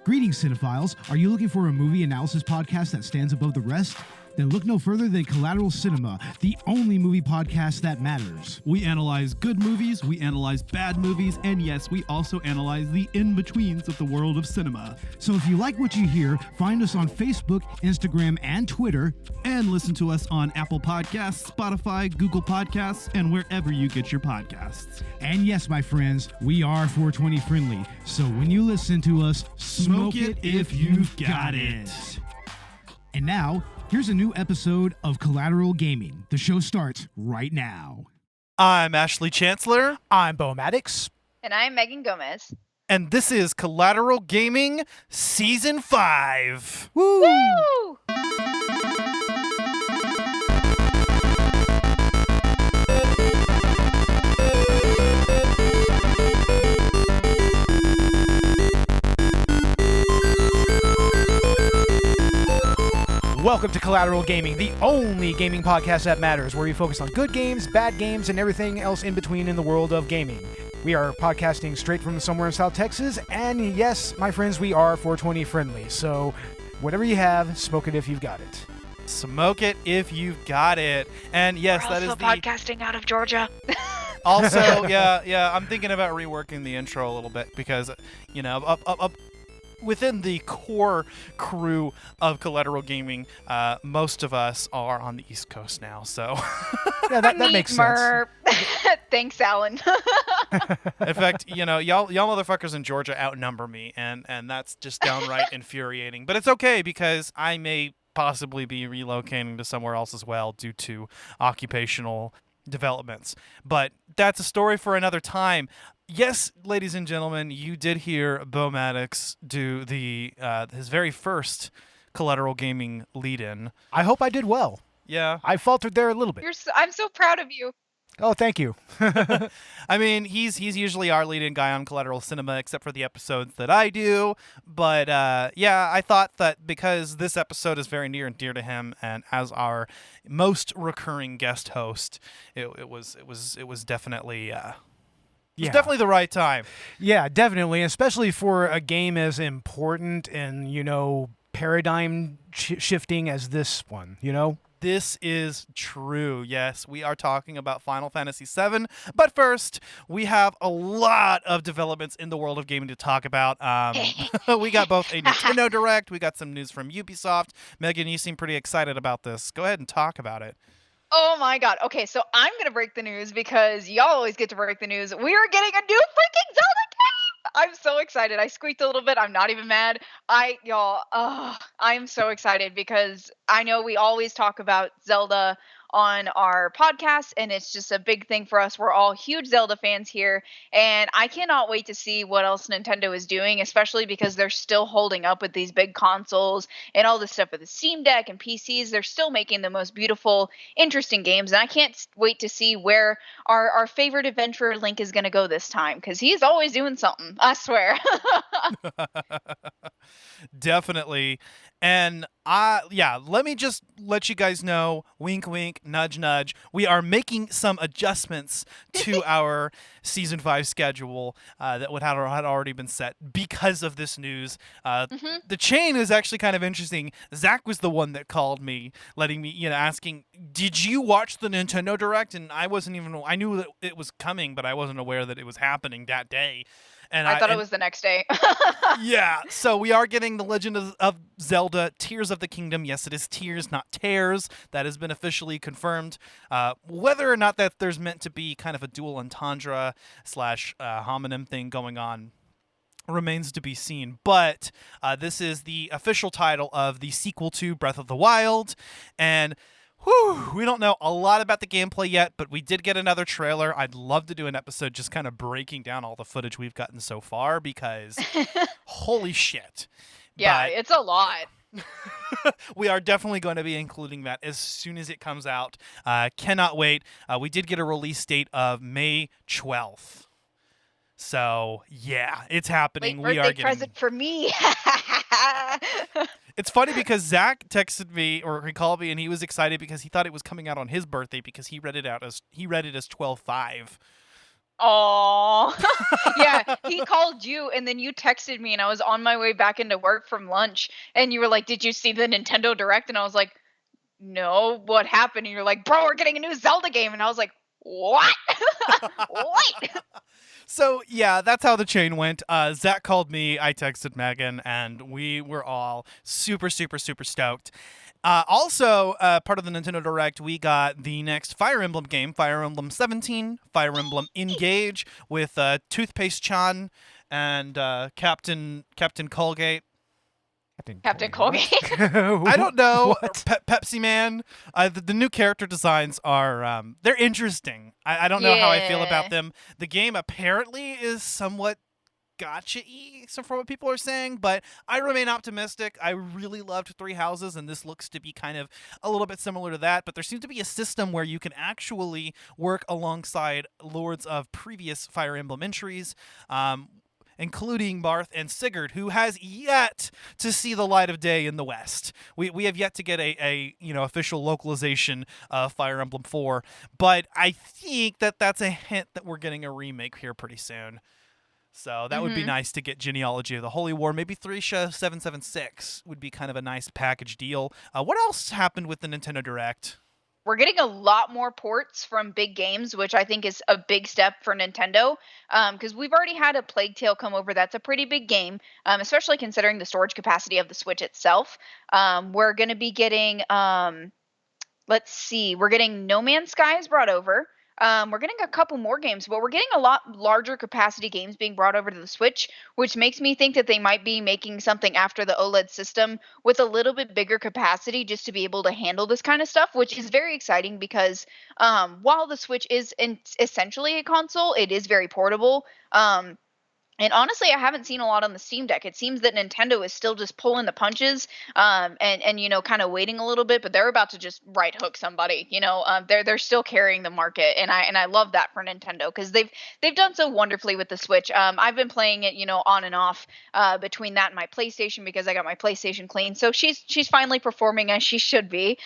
Greetings, cinephiles. Are you looking for a movie analysis podcast that stands above the rest? Then look no further than Collateral Cinema, the only movie podcast that matters. We analyze good movies, we analyze bad movies, and yes, we also analyze the in-betweens of the world of cinema. So if you like what you hear, find us on Facebook, Instagram, and Twitter. And listen to us on Apple Podcasts, Spotify, Google Podcasts, and wherever you get your podcasts. And yes, my friends, we are 420 friendly. So when you listen to us, smoke it if you've got it. And now, here's a new episode of Collateral Gaming. The show starts right now. I'm Ashley Chancellor. I'm Beau Maddox. And I'm Megan Gomez. And this is Collateral Gaming Season 5. Woo! Woo! Welcome to Collateral Gaming, the only gaming podcast that matters, where we focus on good games, bad games, and everything else in between in the world of gaming. We are podcasting straight from somewhere in South Texas, and yes, my friends, we are 420 friendly, so whatever you have, smoke it if you've got it. Smoke it if you've got it. And yes, We're that is also the... podcasting out of Georgia. Also, yeah, I'm thinking about reworking the intro a little bit because, you know, up within the core crew of Collateral Gaming, most of us are on the East Coast now, so... Yeah, that makes sense. Thanks, Alan. In fact, you know, y'all motherfuckers in Georgia outnumber me, and that's just downright infuriating. But it's okay, because I may possibly be relocating to somewhere else as well due to occupational developments. But that's a story for another time. Yes, ladies and gentlemen, you did hear Beau Maddox do the his very first Collateral Gaming lead-in. I hope I did well. Yeah. I faltered there a little bit. I'm so proud of you. Oh, thank you. I mean, he's usually our lead-in guy on Collateral Cinema, except for the episodes that I do. But yeah, I thought that because this episode is very near and dear to him, and as our most recurring guest host, it was definitely. It's definitely the right time. Yeah, definitely, especially for a game as important and, you know, paradigm shifting as this one, you know? This is true. Yes, we are talking about Final Fantasy VII. But first, we have a lot of developments in the world of gaming to talk about. We got both a Nintendo Direct. We got some news from Ubisoft. Megan, you seem pretty excited about this. Go ahead and talk about it. Oh my god. Okay, so I'm going to break the news because y'all always get to break the news. We are getting a new freaking Zelda game! I'm so excited. I squeaked a little bit. I'm not even mad. I'm so excited because I know we always talk about Zelda on our podcast, and it's just a big thing for us. We're all huge Zelda fans here, and I cannot wait to see what else Nintendo is doing, especially because they're still holding up with these big consoles and all this stuff with the Steam Deck and PCs. They're still making the most beautiful, interesting games, and I can't wait to see where our favorite adventurer Link is going to go this time, because he's always doing something, I swear. Definitely. And let me just let you guys know, wink, wink, nudge, nudge, we are making some adjustments to our Season 5 schedule that had already been set because of this news. The chain is actually kind of interesting. Zach was the one that called me, letting me, asking, did you watch the Nintendo Direct? And I knew that it was coming, but I wasn't aware that it was happening that day. And I thought it was the next day. Yeah, so we are getting The Legend of Zelda Tears of the Kingdom. Yes, it is Tears, not Tears. That has been officially confirmed. Whether or not that there's meant to be kind of a dual entendre / homonym thing going on remains to be seen. But this is the official title of the sequel to Breath of the Wild. And we don't know a lot about the gameplay yet, but we did get another trailer. I'd love to do an episode just kind of breaking down all the footage we've gotten so far because holy shit. Yeah, it's a lot. We are definitely going to be including that as soon as it comes out. Cannot wait. We did get a release date of May 12th. So, yeah, it's happening. Late birthday present for me. It's funny because Zach texted me, or he called me, and he was excited because he thought it was coming out on his birthday because he read it as 12/5. Oh, yeah. He called you, and then you texted me, and I was on my way back into work from lunch, and you were like, "Did you see the Nintendo Direct?" And I was like, "No, what happened?" And you're like, "Bro, we're getting a new Zelda game," and I was like, "What? What?" So yeah, that's how the chain went. Zach called me, I texted Megan, and we were all super, super, super stoked. Also, part of the Nintendo Direct, we got the next Fire Emblem game, Fire Emblem 17, Fire Emblem Engage with Toothpaste Chan and Captain Colgate. Captain Colgate. I don't know. What? Pepsi Man. The new character designs are they're interesting. I don't know how I feel Yeah. about them. The game apparently is somewhat gotcha-y, so for what people are saying, but I remain optimistic. I really loved Three Houses, and this looks to be kind of a little bit similar to that, but there seems to be a system where you can actually work alongside lords of previous Fire Emblem entries, including Marth and Sigurd, who has yet to see the light of day in the West. We have yet to get a official localization of Fire Emblem 4, but I think that's a hint that we're getting a remake here pretty soon. So that would be nice to get Genealogy of the Holy War. Maybe Thresha 776 would be kind of a nice package deal. What else happened with the Nintendo Direct? We're getting a lot more ports from big games, which I think is a big step for Nintendo. Because we've already had a Plague Tale come over. That's a pretty big game, especially considering the storage capacity of the Switch itself. We're going to be getting, let's see, we're getting No Man's Skies brought over. We're getting a couple more games, but we're getting a lot larger capacity games being brought over to the Switch, which makes me think that they might be making something after the OLED system with a little bit bigger capacity just to be able to handle this kind of stuff, which is very exciting because while the Switch is essentially a console, it is very portable. And honestly, I haven't seen a lot on the Steam Deck. It seems that Nintendo is still just pulling the punches, and kind of waiting a little bit, but they're about to just right hook somebody. They're still carrying the market, and I love that for Nintendo because they've done so wonderfully with the Switch. I've been playing it, on and off between that and my PlayStation because I got my PlayStation clean. So she's finally performing as she should be,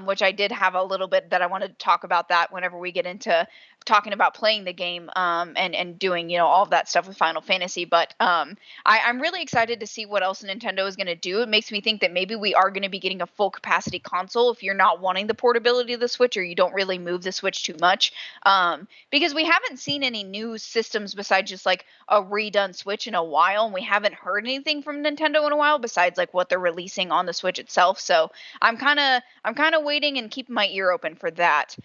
which I did have a little bit that I wanted to talk about that whenever we get into talking about playing the game and doing all of that stuff with Final Fantasy. But I'm really excited to see what else Nintendo is going to do. It makes me think that maybe we are going to be getting a full capacity console if you're not wanting the portability of the Switch or you don't really move the Switch too much, because we haven't seen any new systems besides just like a redone Switch in a while, and we haven't heard anything from Nintendo in a while besides like what they're releasing on the Switch itself. So I'm kind of waiting and keeping my ear open for that.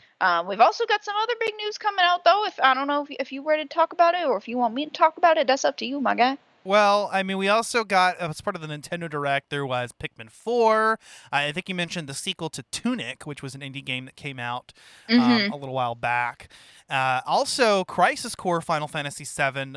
We've also got some other big news coming out, though. If I don't know if you ready to talk about it or if you want me to talk about it, that's up to you, my guy. Well, I mean, we also got, as part of the Nintendo Direct, there was Pikmin 4. I think you mentioned the sequel to Tunic, which was an indie game that came out a little while back. Also, Crisis Core Final Fantasy VII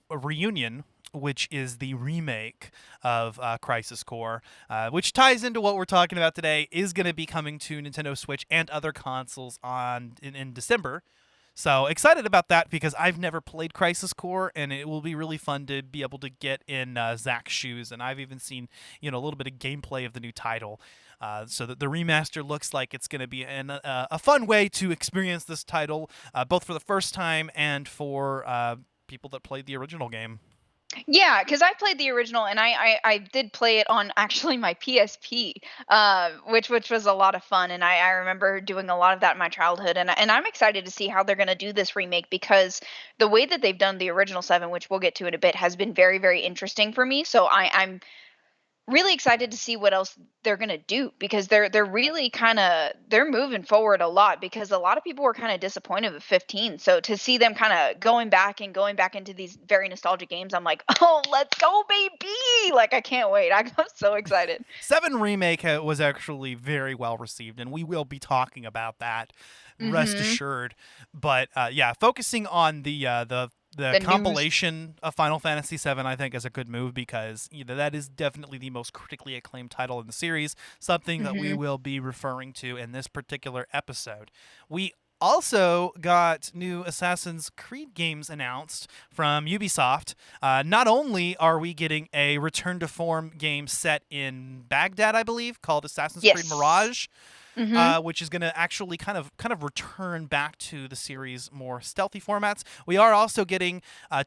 Reunion, which is the remake of Crisis Core, which ties into what we're talking about today, is going to be coming to Nintendo Switch and other consoles in December. So excited about that because I've never played Crisis Core, and it will be really fun to be able to get in Zach's shoes. And I've even seen a little bit of gameplay of the new title. So that the remaster looks like it's going to be a fun way to experience this title, both for the first time and for people that played the original game. Yeah, because I played the original, and I did play it on actually my PSP, which was a lot of fun, and I remember doing a lot of that in my childhood, and I'm excited to see how they're going to do this remake because the way that they've done the original 7, which we'll get to in a bit, has been very, very interesting for me. So I'm really excited to see what else they're going to do because they're really they're moving forward a lot because a lot of people were kind of disappointed with 15. So to see them kind of going back into these very nostalgic games, I'm like, oh, let's go, baby. Like, I can't wait. I'm so excited. 7 Remake was actually very well received, and we will be talking about that, rest assured. But yeah, focusing on the compilation of Final Fantasy VII, I think, is a good move because that is definitely the most critically acclaimed title in the series, something that we will be referring to in this particular episode. We also got new Assassin's Creed games announced from Ubisoft. Not only are we getting a return to form game set in Baghdad, I believe, called Assassin's Creed Mirage, which is going to actually kind of return back to the series' more stealthy formats. We are also getting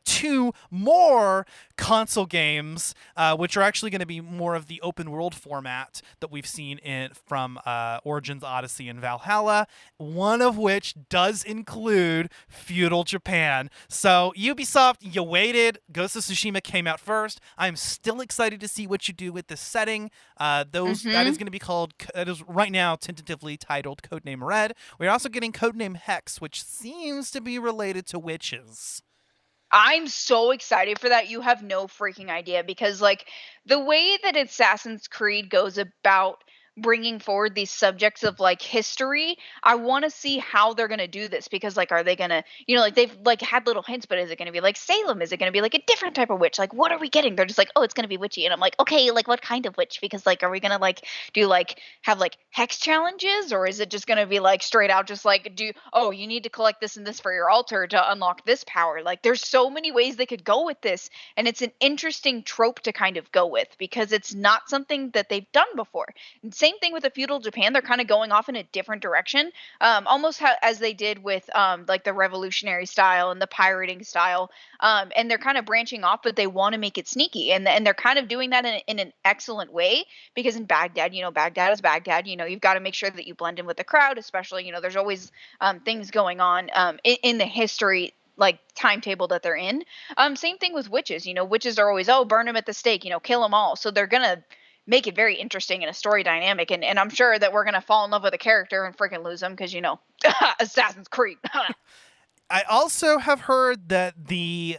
2 more console games, which are actually going to be more of the open world format that we've seen from Origins, Odyssey, and Valhalla. One of which does include feudal Japan. So Ubisoft, you waited. Ghost of Tsushima came out first. I'm still excited to see what you do with this setting. That is going to be called. It is right now tentatively titled Codename Red. We're also getting Codename Hex, which seems to be related to witches. I'm so excited for that. You have no freaking idea, because like the way that Assassin's Creed goes about bringing forward these subjects of like history, I want to see how they're going to do this, because like are they going to, like they've like had little hints, but is it going to be like Salem? Is it going to be like a different type of witch? Like what are we getting? They're just like, oh, it's going to be witchy. And I'm like, okay, like what kind of witch? Because like are we going to like do like have like hex challenges, or is it just going to be like straight out just like you need to collect this and this for your altar to unlock this power? Like there's so many ways they could go with this, and it's an interesting trope to kind of go with, because it's not something that they've done before. And same thing with the feudal Japan. They're kind of going off in a different direction, almost as they did with like the revolutionary style and the pirating style. And they're kind of branching off, but they want to make it sneaky, and they're kind of doing that in an excellent way. Because in Baghdad, Baghdad is Baghdad. You've got to make sure that you blend in with the crowd, especially there's always things going on in the history like timetable that they're in. Same thing with witches. Witches are always, burn them at the stake, kill them all. So they're gonna make it very interesting in a story dynamic, and I'm sure that we're gonna fall in love with a character and freaking lose them, because Assassin's Creed. I also have heard that the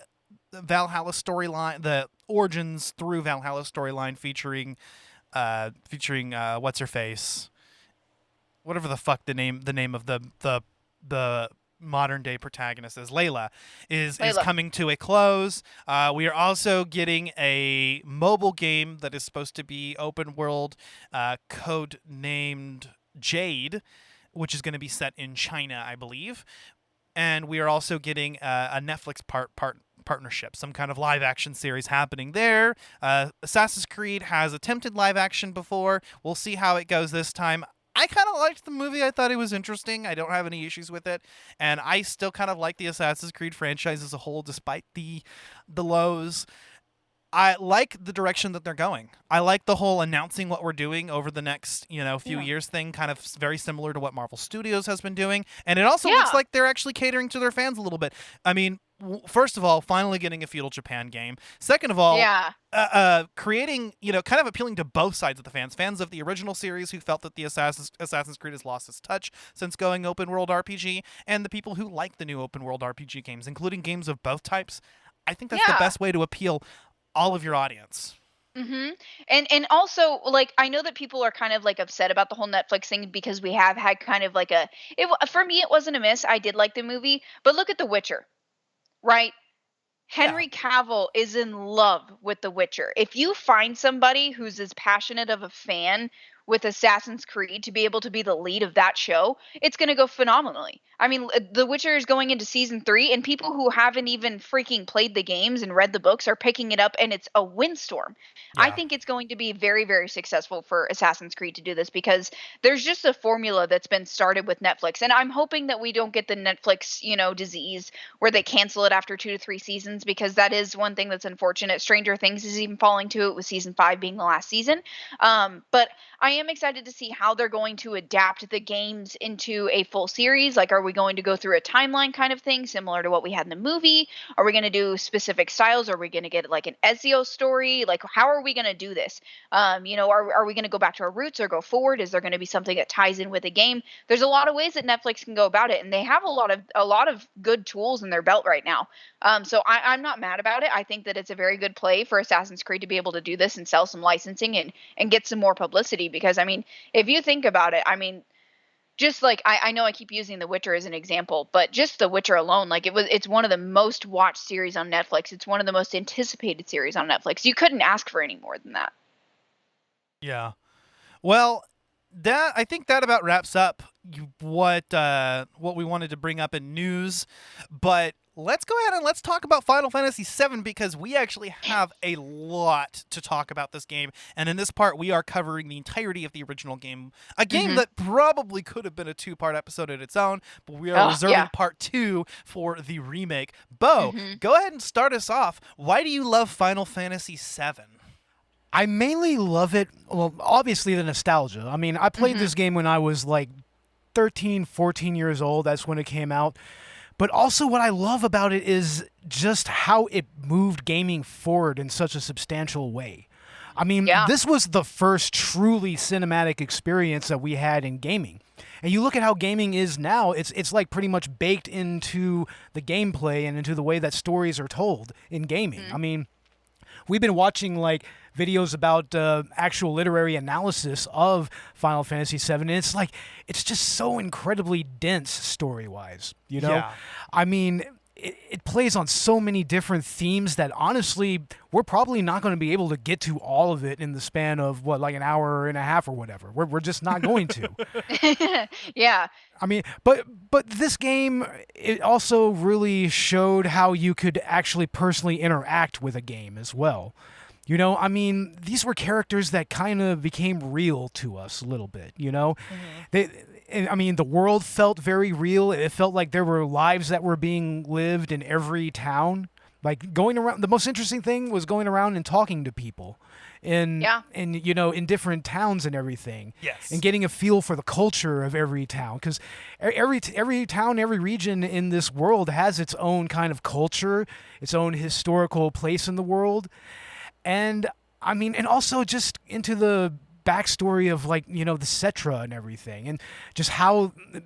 Valhalla storyline, the Origins through Valhalla storyline, featuring what's her face, whatever the fuck the name of the modern day protagonist is, Layla, is coming to a close. We are also getting a mobile game that is supposed to be open world, code named Jade, which is going to be set in China, I believe. And we are also getting a Netflix partnership, some kind of live action series happening there. Assassin's Creed has attempted live action before. We'll see how it goes this time. I kind of liked the movie. I thought it was interesting. I don't have any issues with it. And I still kind of like the Assassin's Creed franchise as a whole, despite the lows. I like the direction that they're going. I like the whole announcing what we're doing over the next, few years thing, kind of very similar to what Marvel Studios has been doing. And it also looks like they're actually catering to their fans a little bit. I mean, first of all, finally getting a feudal Japan game. Second of all, creating, kind of appealing to both sides of the fans of the original series who felt that the Assassin's Creed has lost its touch since going open world RPG, and the people who like the new open world RPG games, including games of both types. I think that's the best way to appeal all of your audience. And also, like, I know that people are kind of like upset about the whole Netflix thing, because we have had kind of like for me it wasn't a miss. I did like the movie, but look at The Witcher, right? Henry Cavill is in love with The Witcher. If you find somebody who's as passionate of a fan with Assassin's Creed to be able to be the lead of that show, it's going to go phenomenally. I mean, The Witcher is going into season 3, and people who haven't even freaking played the games and read the books are picking it up, and it's a windstorm. I think it's going to be very, very successful for Assassin's Creed to do this, because there's just a formula that's been started with Netflix. And I'm hoping that we don't get the Netflix, disease where they cancel it after 2 to 3 seasons, because that is one thing that's unfortunate. Stranger Things is even falling to it, with season 5 being the last season. But I am excited to see how they're going to adapt the games into a full series. Like, are we going to go through a timeline kind of thing similar to what we had in the movie? Are we going to do specific styles? Are we going to get like an Ezio story? Like, how are we going to do this? Are we going to go back to our roots or go forward? Is there going to be something that ties in with the game? There's a lot of ways that Netflix can go about it, and they have a lot of good tools in their belt right now. So I'm not mad about it. I think that it's a very good play for Assassin's Creed to be able to do this and sell some licensing and get some more publicity, because I mean, if you think about it, I mean, just like I know I keep using The Witcher as an example, but just The Witcher alone, like it's one of the most watched series on Netflix. It's one of the most anticipated series on Netflix. You couldn't ask for any more than that. Yeah. Well, I think that about wraps up what we wanted to bring up in news. But let's go ahead and let's talk about Final Fantasy VII because we actually have a lot to talk about this game. And in this part, we are covering the entirety of the original game. A game that probably could have been a 2-part episode in its own, but we are reserving part 2 for the remake. Beau, go ahead and start us off. Why do you love Final Fantasy VII? I mainly love it, well, obviously the nostalgia. I mean, I played this game when I was like 13, 14 years old. That's when it came out. But also what I love about it is just how it moved gaming forward in such a substantial way. I mean, this was the first truly cinematic experience that we had in gaming. And you look at how gaming is now, it's like pretty much baked into the gameplay and into the way that stories are told in gaming. I mean, we've been watching like videos about actual literary analysis of Final Fantasy VII, and it's just so incredibly dense story-wise, you know? Yeah. I mean, it plays on so many different themes that honestly, we're probably not going to be able to get to all of it in the span of, like an hour and a half or whatever. We're just not going to. Yeah. I mean, but this game, it also really showed how you could actually personally interact with a game as well. You know, I mean, these were characters that kind of became real to us a little bit, you know? I mean, the world felt very real. It felt like there were lives that were being lived in every town. Like going around, the most interesting thing was going around and talking to people in you know, in different towns and everything. Yes. And getting a feel for the culture of every town, because every town, every region in this world has its own kind of culture, its own historical place in the world. And I mean, and also just into the backstory of, like, you know, the Cetra and everything, and just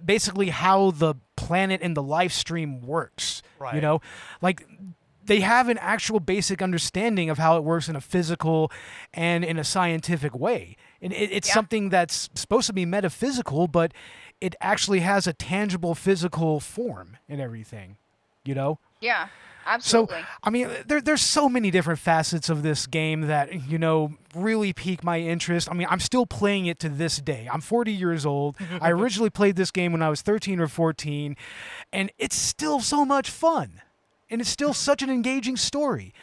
basically how the planet and the life stream works. Right. You know, like they have an actual basic understanding of how it works in a physical and in a scientific way. And it's something that's supposed to be metaphysical, but it actually has a tangible physical form and everything, you know? Yeah. Absolutely. So, I mean, there's so many different facets of this game that, you know, really pique my interest. I mean, I'm still playing it to this day. I'm 40 years old. I originally played this game when I was 13 or 14, and it's still so much fun. And it's still such an engaging story.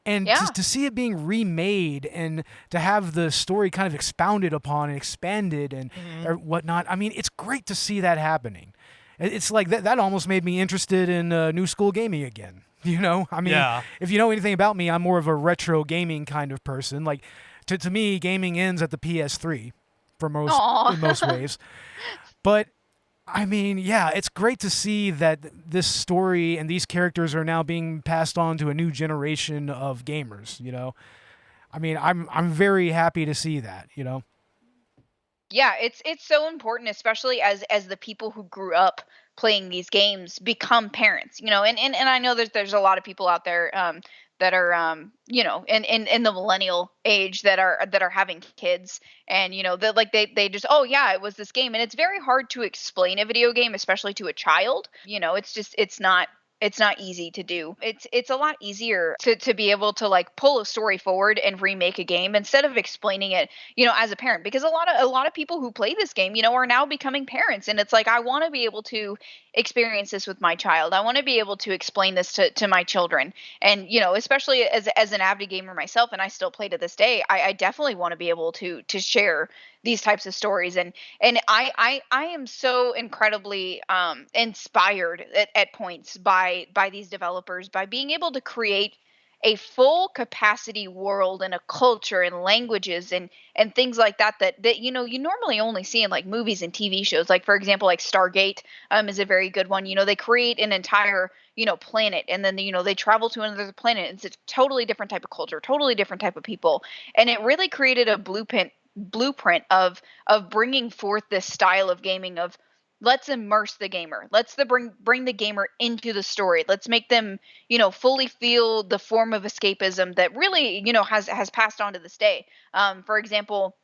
And to see it being remade and to have the story kind of expounded upon and expanded and or whatnot, I mean, it's great to see that happening. It's like that almost made me interested in new school gaming again. You know, I mean, if you know anything about me, I'm more of a retro gaming kind of person. Like, to me, gaming ends at the PS3 in most ways. But I mean, yeah, it's great to see that this story and these characters are now being passed on to a new generation of gamers. You know, I mean, I'm very happy to see that. You know. Yeah, it's so important, especially as the people who grew up playing these games become parents, you know, and I know there's a lot of people out there that are you know, in the millennial age that are having kids, and you know, that like they just, oh yeah, it was this game, and it's very hard to explain a video game, especially to a child. You know, it's not easy to do. It's a lot easier to be able to like pull a story forward and remake a game instead of explaining it, you know, as a parent, because a lot of people who play this game, you know, are now becoming parents, and it's like, I want to be able to experience this with my child. I want to be able to explain this to my children. And you know, especially as an avid gamer myself, and I still play to this day, I definitely want to be able to share these types of stories. And I am so incredibly inspired at points by these developers, by being able to create a full capacity world and a culture and languages and things like that you know, you normally only see in like movies and TV shows. Like, for example, like Stargate is a very good one. You know, they create an entire, you know, planet, and then, you know, they travel to another planet. It's a totally different type of culture, totally different type of people, and it really created a blueprint of bringing forth this style of gaming of, let's immerse the gamer, let's bring the gamer into the story, let's make them, you know, fully feel the form of escapism that really, you know, has passed on to this day. For example,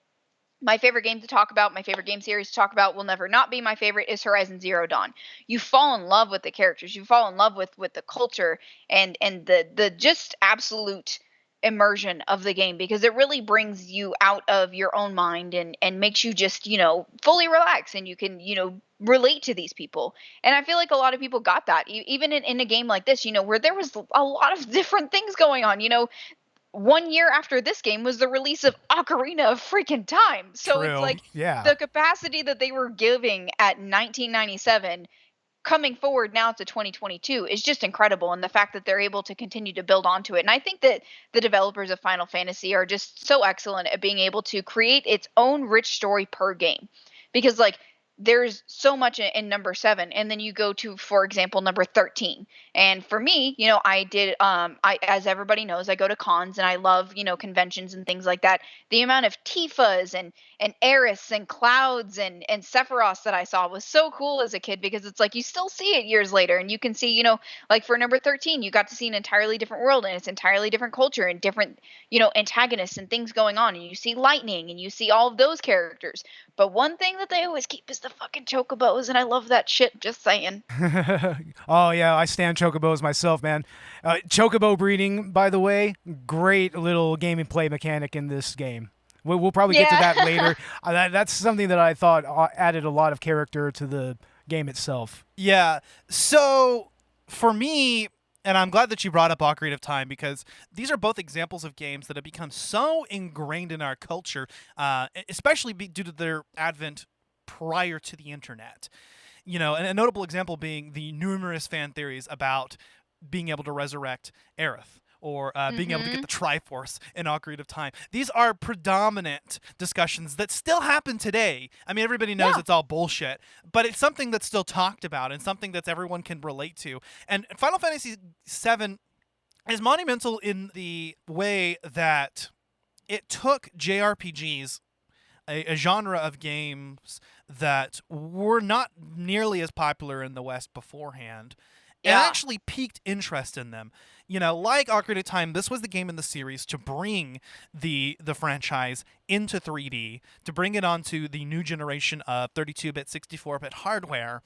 my favorite game to talk about, my favorite game series to talk about, will never not be my favorite, is Horizon Zero Dawn. You fall in love with the characters, you fall in love with the culture, and the just absolute immersion of the game, because it really brings you out of your own mind and makes you just, fully relax, and you can, relate to these people. And I feel like a lot of people got that, even in a game like this, where there was a lot of different things going on. 1 year after this game was the release of Ocarina of freaking Time. So it's True. like Yeah. the capacity that they were giving at 1997 coming forward now to 2022 is just incredible, and the fact that they're able to continue to build onto it. And I think that the developers of Final Fantasy are just so excellent at being able to create its own rich story per game, because like there's so much in number 7, and then you go to, for example, number 13. And for me, I did I as everybody knows, I go to cons and I love, conventions and things like that. The amount of Tifas and Eris and Clouds and Sephiroths that I saw was so cool as a kid, because it's like you still see it years later, and you can see, like for number 13, you got to see an entirely different world, and it's entirely different culture and different, antagonists and things going on, and you see lightning and you see all of those characters. But one thing that they always keep is the fucking chocobos, and I love that shit, just saying. Oh yeah, I stand chocobos myself, man. Chocobo breeding, by the way, great little game and play mechanic in this game. We'll probably get to Yeah. that later. That's something that I thought added a lot of character to the game itself. Yeah. So for me, and I'm glad that you brought up Ocarina of Time, because these are both examples of games that have become so ingrained in our culture, especially due to their advent prior to the internet. And a notable example being the numerous fan theories about being able to resurrect Aerith, or being able to get the Triforce in Ocarina of Time. These are predominant discussions that still happen today. I mean, everybody knows it's all bullshit, but it's something that's still talked about and something that everyone can relate to. And Final Fantasy VII is monumental in the way that it took JRPGs, a genre of games that were not nearly as popular in the West beforehand, and actually piqued interest in them. Like Ocarina of Time, this was the game in the series to bring the franchise into 3D, to bring it onto the new generation of 32-bit, 64-bit hardware.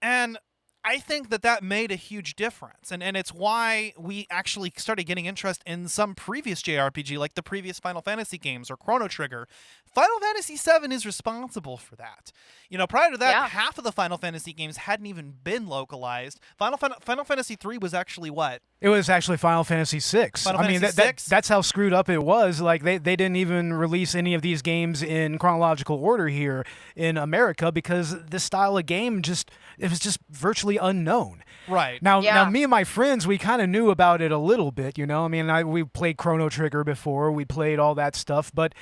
And I think that made a huge difference. And it's why we actually started getting interest in some previous JRPG, like the previous Final Fantasy games or Chrono Trigger. Final Fantasy VII is responsible for that. Prior to that, half of the Final Fantasy games hadn't even been localized. Final Fantasy III was actually what? It was actually Final Fantasy VI. That's how screwed up it was. Like they didn't even release any of these games in chronological order here in America, because this style of game it was just virtually unknown. Right. Now me and my friends, we kind of knew about it a little bit, I mean, we played Chrono Trigger before, we played all that stuff, but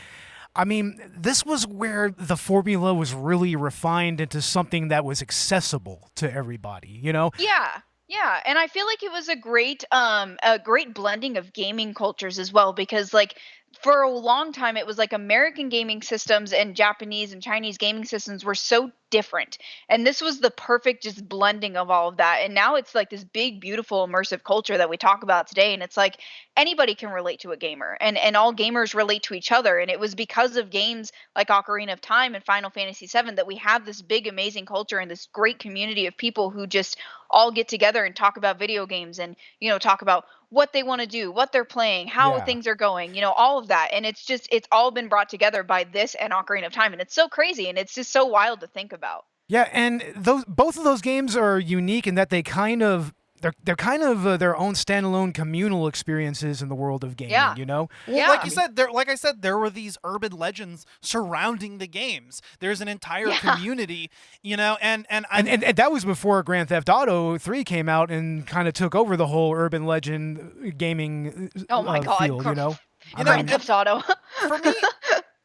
I mean, this was where the formula was really refined into something that was accessible to everybody, Yeah, and I feel like it was a great blending of gaming cultures as well, because like for a long time it was like American gaming systems and Japanese and Chinese gaming systems were so different, and this was the perfect just blending of all of that. And now it's like this big, beautiful, immersive culture that we talk about today, and it's like anybody can relate to a gamer, and all gamers relate to each other. And it was because of games like Ocarina of Time and Final Fantasy VII that we have this big, amazing culture and this great community of people who just all get together and talk about video games, and talk about what they want to do, what they're playing, how things are going, all of that. And it's all been brought together by this and Ocarina of Time, and it's so crazy, and it's just so wild to think about. Yeah, and both of those games are unique in that they're kind of their own standalone communal experiences in the world of gaming. Well, like I said, there were these urban legends surrounding the games. There's an entire community, and that was before Grand Theft Auto 3 came out and kind of took over the whole urban legend gaming field. Grand Theft Auto. For me,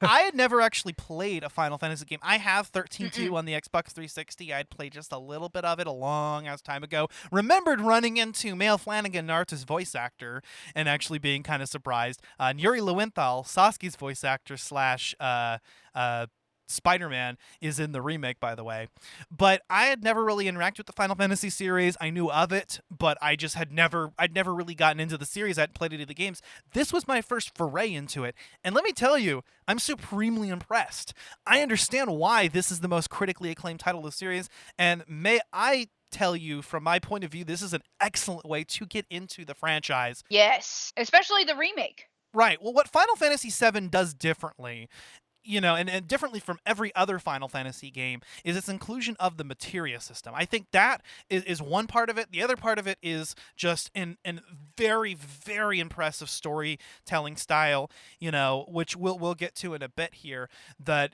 I had never actually played a Final Fantasy game. I have 13-2 on the Xbox 360. I'd played just a little bit of it a long ass time ago. Remembered running into Mail Flanagan, Naruto's voice actor, and actually being kind of surprised. Yuri Lowenthal, Sasuke's voice actor / Spider-Man, is in the remake, by the way. But I had never really interacted with the Final Fantasy series. I knew of it, but I'd never really gotten into the series. I hadn't played any of the games. This was my first foray into it. And let me tell you, I'm supremely impressed. I understand why this is the most critically acclaimed title of the series, and tell you, from my point of view, this is an excellent way to get into the franchise. Yes, especially the remake. Right. Well, what Final Fantasy VII does differently, and differently from every other Final Fantasy game, is its inclusion of the materia system. I think that is one part of it. The other part of it is just in very, very impressive storytelling style, which we'll get to in a bit here, that,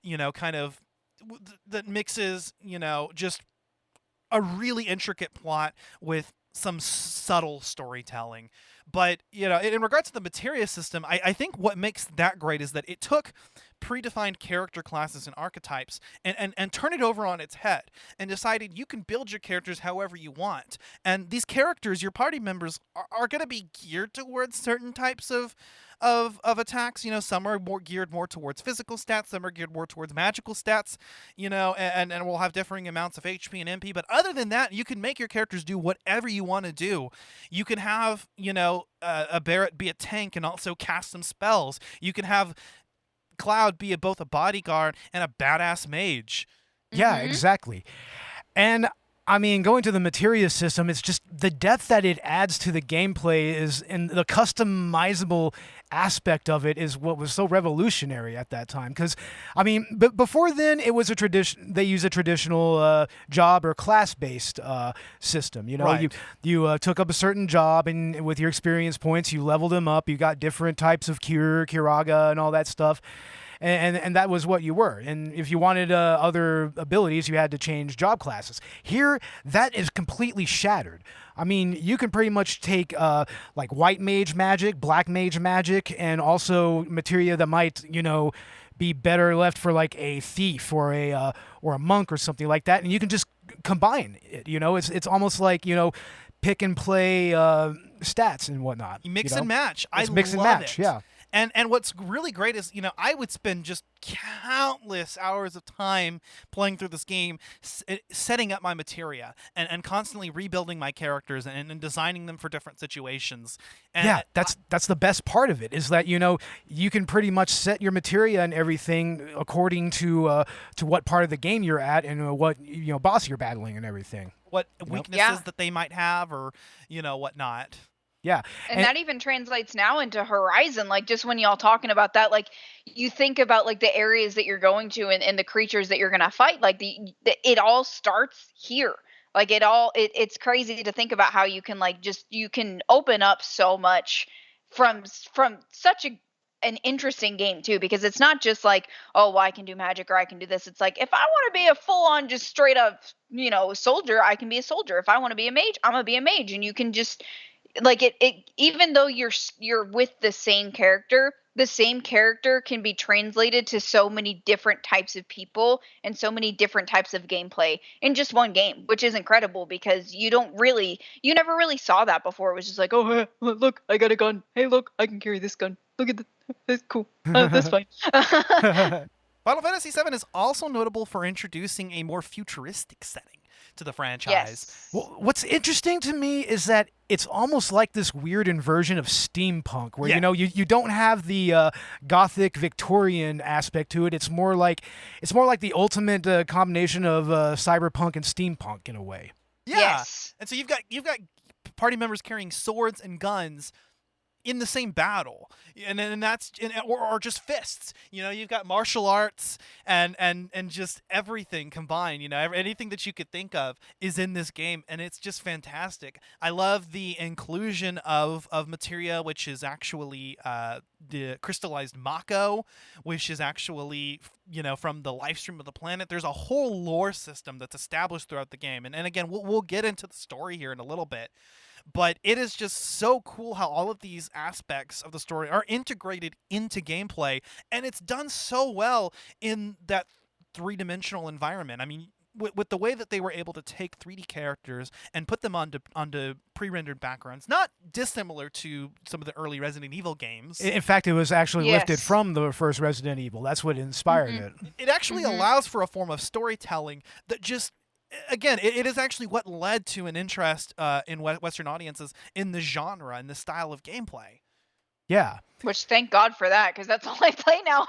that mixes, just a really intricate plot with some subtle storytelling. But, in regards to the materia system, I think what makes that great is that it took predefined character classes and archetypes and turned it over on its head and decided you can build your characters however you want. And these characters, your party members, are going to be geared towards certain types of attacks. Some are geared more towards physical stats, some are geared more towards magical stats, and we'll have differing amounts of HP and MP. But other than that, you can make your characters do whatever you want to do. You can have, a Barret be a tank and also cast some spells. You can have Cloud be both a bodyguard and a badass mage. Yeah, exactly. And I mean, going to the materia system, it's just the depth that it adds to the gameplay and the customizable aspect of it is what was so revolutionary at that time. Because, I mean, before then, it was they use a traditional job or class-based system. Right. You took up a certain job, and with your experience points, you leveled them up. You got different types of Kiraga, and all that stuff. And that was what you were. And if you wanted other abilities, you had to change job classes. Here, that is completely shattered. I mean, you can pretty much take like white mage magic, black mage magic, and also materia that might, be better left for like a thief or a monk or something like that, and you can just combine it. It's almost like pick and play stats and whatnot. You mix and match. It's mix and match. Yeah. And what's really great is, I would spend just countless hours of time playing through this game, setting up my materia and constantly rebuilding my characters and designing them for different situations. And yeah, that's the best part of it, is that, you can pretty much set your materia and everything according to what part of the game you're at and what, boss you're battling and everything. What weaknesses that they might have or, whatnot. Yeah. And that even translates now into Horizon. Like, just when y'all talking about that, like, you think about like the areas that you're going to and the creatures that you're going to fight, like it all starts here. Like it's crazy to think about how you can you can open up so much from such an interesting game too, because it's not just like, oh, well, I can do magic or I can do this. It's like, if I want to be a full on just straight up, soldier, I can be a soldier. If I want to be a mage, I'm going to be a mage. And you can just, like, it even though you're with the same character can be translated to so many different types of people and so many different types of gameplay in just one game, which is incredible because you never really saw that before. It was just like, oh, hey, look, I got a gun. Hey, look, I can carry this gun. Look at that's cool. That's fine. Final Fantasy VII is also notable for introducing a more futuristic setting to the franchise. Yes. Well, what's interesting to me is that it's almost like this weird inversion of steampunk, where you don't have the gothic Victorian aspect to it. It's more like the ultimate combination of cyberpunk and steampunk in a way. Yeah. Yes. And so you've got party members carrying swords and guns in the same battle, and that's or just fists. You've got martial arts and just everything combined. Anything that you could think of is in this game, and it's just fantastic. I love the inclusion of materia, which is actually the crystallized Mako, which is actually from the life stream of the planet. There's a whole lore system that's established throughout the game, and again, we'll get into the story here in a little bit. But it is just so cool how all of these aspects of the story are integrated into gameplay, and it's done so well in that three-dimensional environment. I mean, with the way that they were able to take 3D characters and put them onto pre-rendered backgrounds, not dissimilar to some of the early Resident Evil games. In fact, it was actually lifted from the first Resident Evil. That's what inspired it. It actually allows for a form of storytelling that just... Again, it is actually what led to an interest in Western audiences in the genre and the style of gameplay. Yeah. Which, thank God for that, because that's all I play now.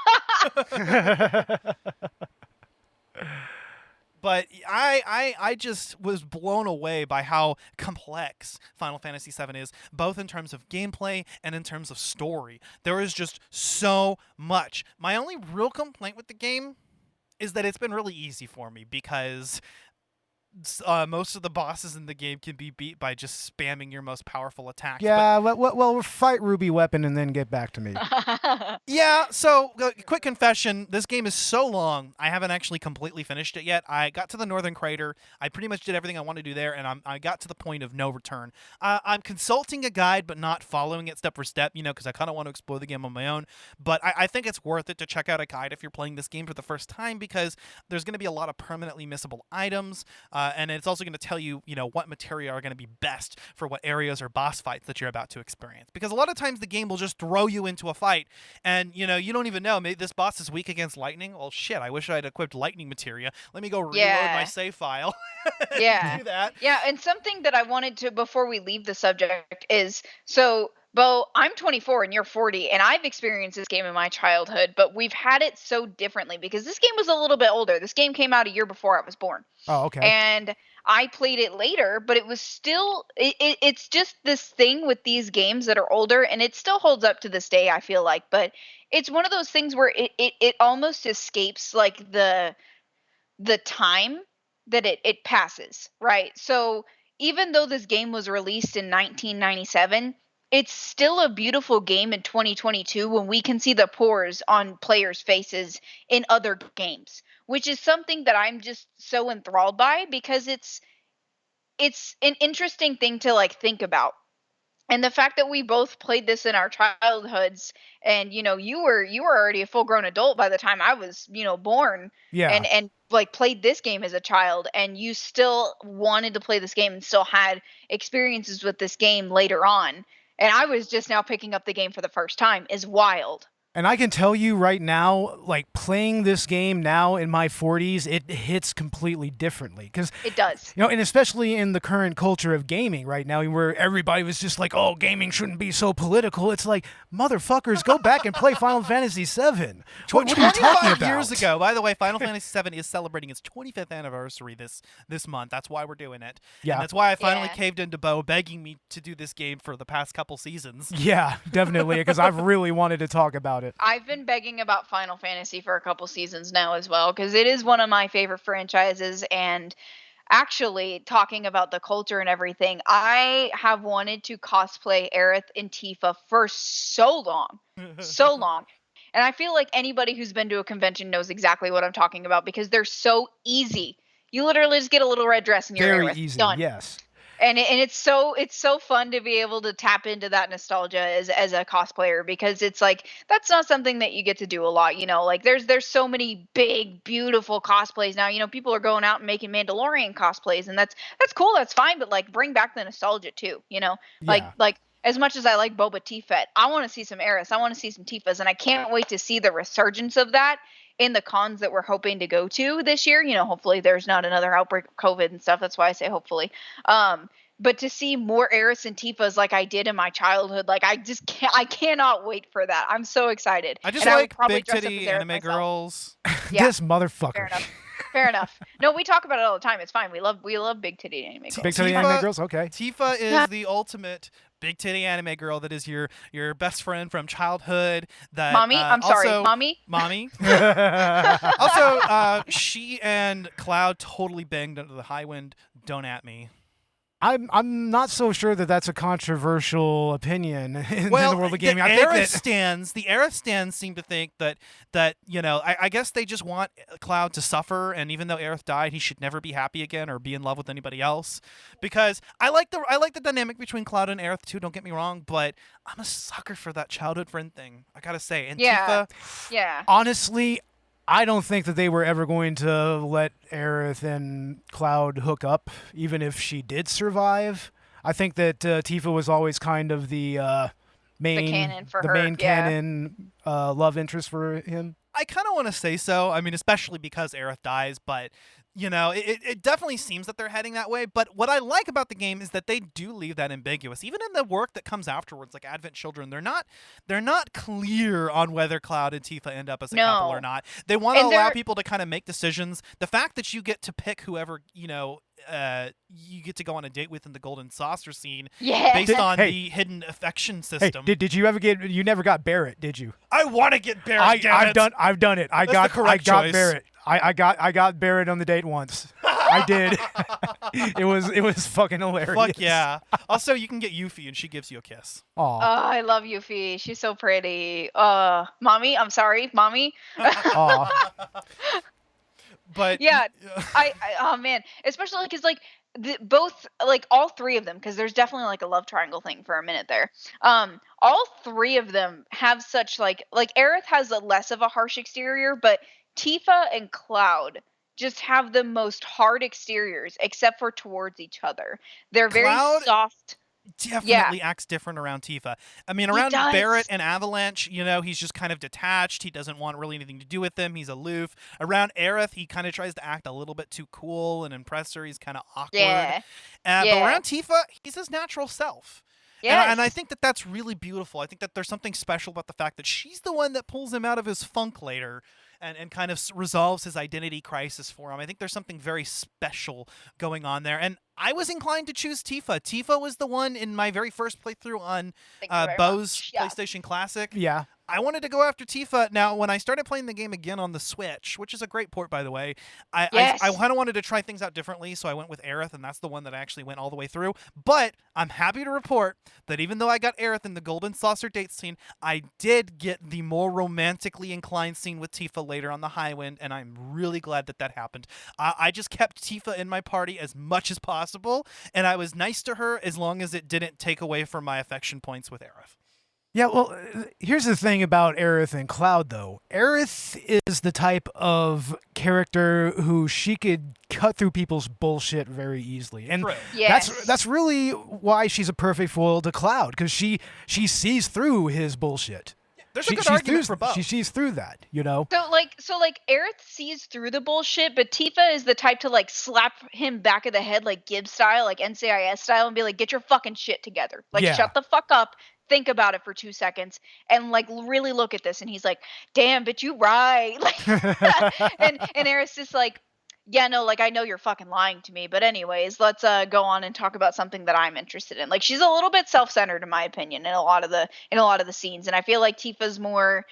But I just was blown away by how complex Final Fantasy VII is, both in terms of gameplay and in terms of story. There is just so much. My only real complaint with the game is that it's been really easy for me because most of the bosses in the game can be beat by just spamming your most powerful attacks. Yeah, well, fight Ruby Weapon and then get back to me. Yeah, so quick confession, this game is so long, I haven't actually completely finished it yet. I got to the Northern Crater, I pretty much did everything I wanted to do there, and I got to the point of no return. I'm consulting a guide, but not following it step for step, because I kind of want to explore the game on my own. But I think it's worth it to check out a guide if you're playing this game for the first time, because there's going to be a lot of permanently missable items, and it's also going to tell you, what materia are going to be best for what areas or boss fights that you're about to experience. Because a lot of times the game will just throw you into a fight, and, you don't even know. Maybe this boss is weak against lightning. Well, shit, I wish I had equipped lightning materia. Let me go reload my save file. Yeah. Do that. Yeah, and something that I wanted to, before we leave the subject, is so, Beau, I'm 24 and you're 40, and I've experienced this game in my childhood, but we've had it so differently because this game was a little bit older. This game came out a year before I was born. Oh, okay. And I played it later, but it was still, it's just this thing with these games that are older, and it still holds up to this day, I feel like, but it's one of those things where it almost escapes like the time that it passes, right? So even though this game was released in 1997, it's still a beautiful game in 2022 when we can see the pores on players' faces in other games, which is something that I'm just so enthralled by because it's an interesting thing to like think about. And the fact that we both played this in our childhoods, and you were already a full grown adult by the time I was born, Yeah. and like played this game as a child, and you still wanted to play this game and still had experiences with this game later on, and I was just now picking up the game for the first time, is wild. And I can tell you right now, like playing this game now in my 40s, it hits completely differently. Because It does. and especially in the current culture of gaming right now, where everybody was just like, "Oh, gaming shouldn't be so political." It's like, motherfuckers, go back and play Final Fantasy VII. What are you talking 25 about? years ago. By the way, Final Fantasy VII is celebrating its 25th anniversary this month. That's why we're doing it. Yeah. And that's why I finally Yeah. caved into Beau, begging me to do this game for the past couple seasons. Yeah, definitely, because I've really wanted to talk about it. I've been begging about Final Fantasy for a couple seasons now as well, because it is one of my favorite franchises. And actually, talking about the culture and everything, I have wanted to cosplay Aerith and Tifa for so long. So long. And I feel like anybody who's been to a convention knows exactly what I'm talking about because they're so easy. You literally just get a little red dress and you're Very Aerith. easy, Done. yes. And it's so fun to be able to tap into that nostalgia as a cosplayer, because it's like that's not something that you get to do a lot, like there's so many big beautiful cosplays now. People are going out and making Mandalorian cosplays, and that's cool, that's fine, but like bring back the nostalgia too, like as much as I like Boba Fett, I want to see some Aeriths, I want to see some Tifas, and I can't wait to see the resurgence of that in the cons that we're hoping to go to this year. Hopefully there's not another outbreak of COVID and stuff. That's why I say hopefully. But to see more Aeriths and Tifas like I did in my childhood, like I cannot wait for that. I'm so excited. I just And would like probably big dress up as titty Aerith anime myself. girls. Yeah. This motherfucker. Fair enough. Fair enough. No, we talk about it all the time. It's fine. We love big titty anime girls. Big titty Tifa- anime girls, okay. Tifa is the ultimate big titty anime girl that is your best friend from childhood. That Mommy, I'm sorry, also- mommy. Also, she and Cloud totally banged under the high wind. Don't at me. I'm not so sure that that's a controversial opinion in the world of gaming. The I think Aerith stands seem to think that I guess they just want Cloud to suffer, and even though Aerith died, he should never be happy again or be in love with anybody else. Because I like the dynamic between Cloud and Aerith too. Don't get me wrong, but I'm a sucker for that childhood friend thing. I gotta say, and Yeah. Tifa, Yeah. honestly, I don't think that they were ever going to let Aerith and Cloud hook up, even if she did survive. I think that Tifa was always kind of the main canon for the her, main yeah. canon love interest for him. I kind of want to say so. I mean, especially because Aerith dies, but it definitely seems that they're heading that way. But what I like about the game is that they do leave that ambiguous. Even in the work that comes afterwards, like Advent Children, they're not clear on whether Cloud and Tifa end up as a couple or not. They want to allow people to kind of make decisions. The fact that you get to pick whoever, you get to go on a date with in the Golden Saucer scene based on the hidden affection system. Hey, did you ever you never got Barrett, did you? I want to get Barrett. I've done it. I got Barrett. I got Barrett on the date once. I did. It was fucking hilarious. Fuck yeah. Also, you can get Yuffie and she gives you a kiss. Aw. Oh, I love Yuffie. She's so pretty. Mommy, I'm sorry, mommy. Aw. But yeah, oh man, especially because like both, like all three of them, because there's definitely like a love triangle thing for a minute there. All three of them have such like Aerith has a less of a harsh exterior, but Tifa and Cloud just have the most hard exteriors, except for towards each other. They're very soft. Definitely acts different around Tifa. I mean, around Barrett and Avalanche, he's just kind of detached. He doesn't want really anything to do with them. He's aloof. Around Aerith, he kind of tries to act a little bit too cool and impress her. He's kind of awkward. But around Tifa, he's his natural self. Yes. And I think that that's really beautiful. I think that there's something special about the fact that she's the one that pulls him out of his funk later and kind of resolves his identity crisis for him. I think there's something very special going on there. And I was inclined to choose Tifa. Tifa was the one in my very first playthrough on Beau's PlayStation Classic. Yeah. I wanted to go after Tifa. Now, when I started playing the game again on the Switch, which is a great port, by the way, I kind of wanted to try things out differently, so I went with Aerith, and that's the one that I actually went all the way through. But I'm happy to report that even though I got Aerith in the Golden Saucer date scene, I did get the more romantically inclined scene with Tifa later on the Highwind, and I'm really glad that happened. I just kept Tifa in my party as much as possible, and I was nice to her as long as it didn't take away from my affection points with Aerith. Yeah, well, here's the thing about Aerith and Cloud, though. Aerith is the type of character who she could cut through people's bullshit very easily. And that's really why she's a perfect foil to Cloud, because she sees through his bullshit. There's a good argument for both. She sees through that, So Aerith sees through the bullshit, but Tifa is the type to like slap him back of the head like Gibbs style, like NCIS style, and be like, get your fucking shit together. Like, shut the fuck up. Think about it for 2 seconds and like really look at this. And he's like, damn, but you right. Like, and Aerith's just like, yeah, no, like I know you're fucking lying to me, but anyways, let's go on and talk about something that I'm interested in. Like, she's a little bit self-centered in my opinion in a lot of the scenes, and I feel like Tifa's more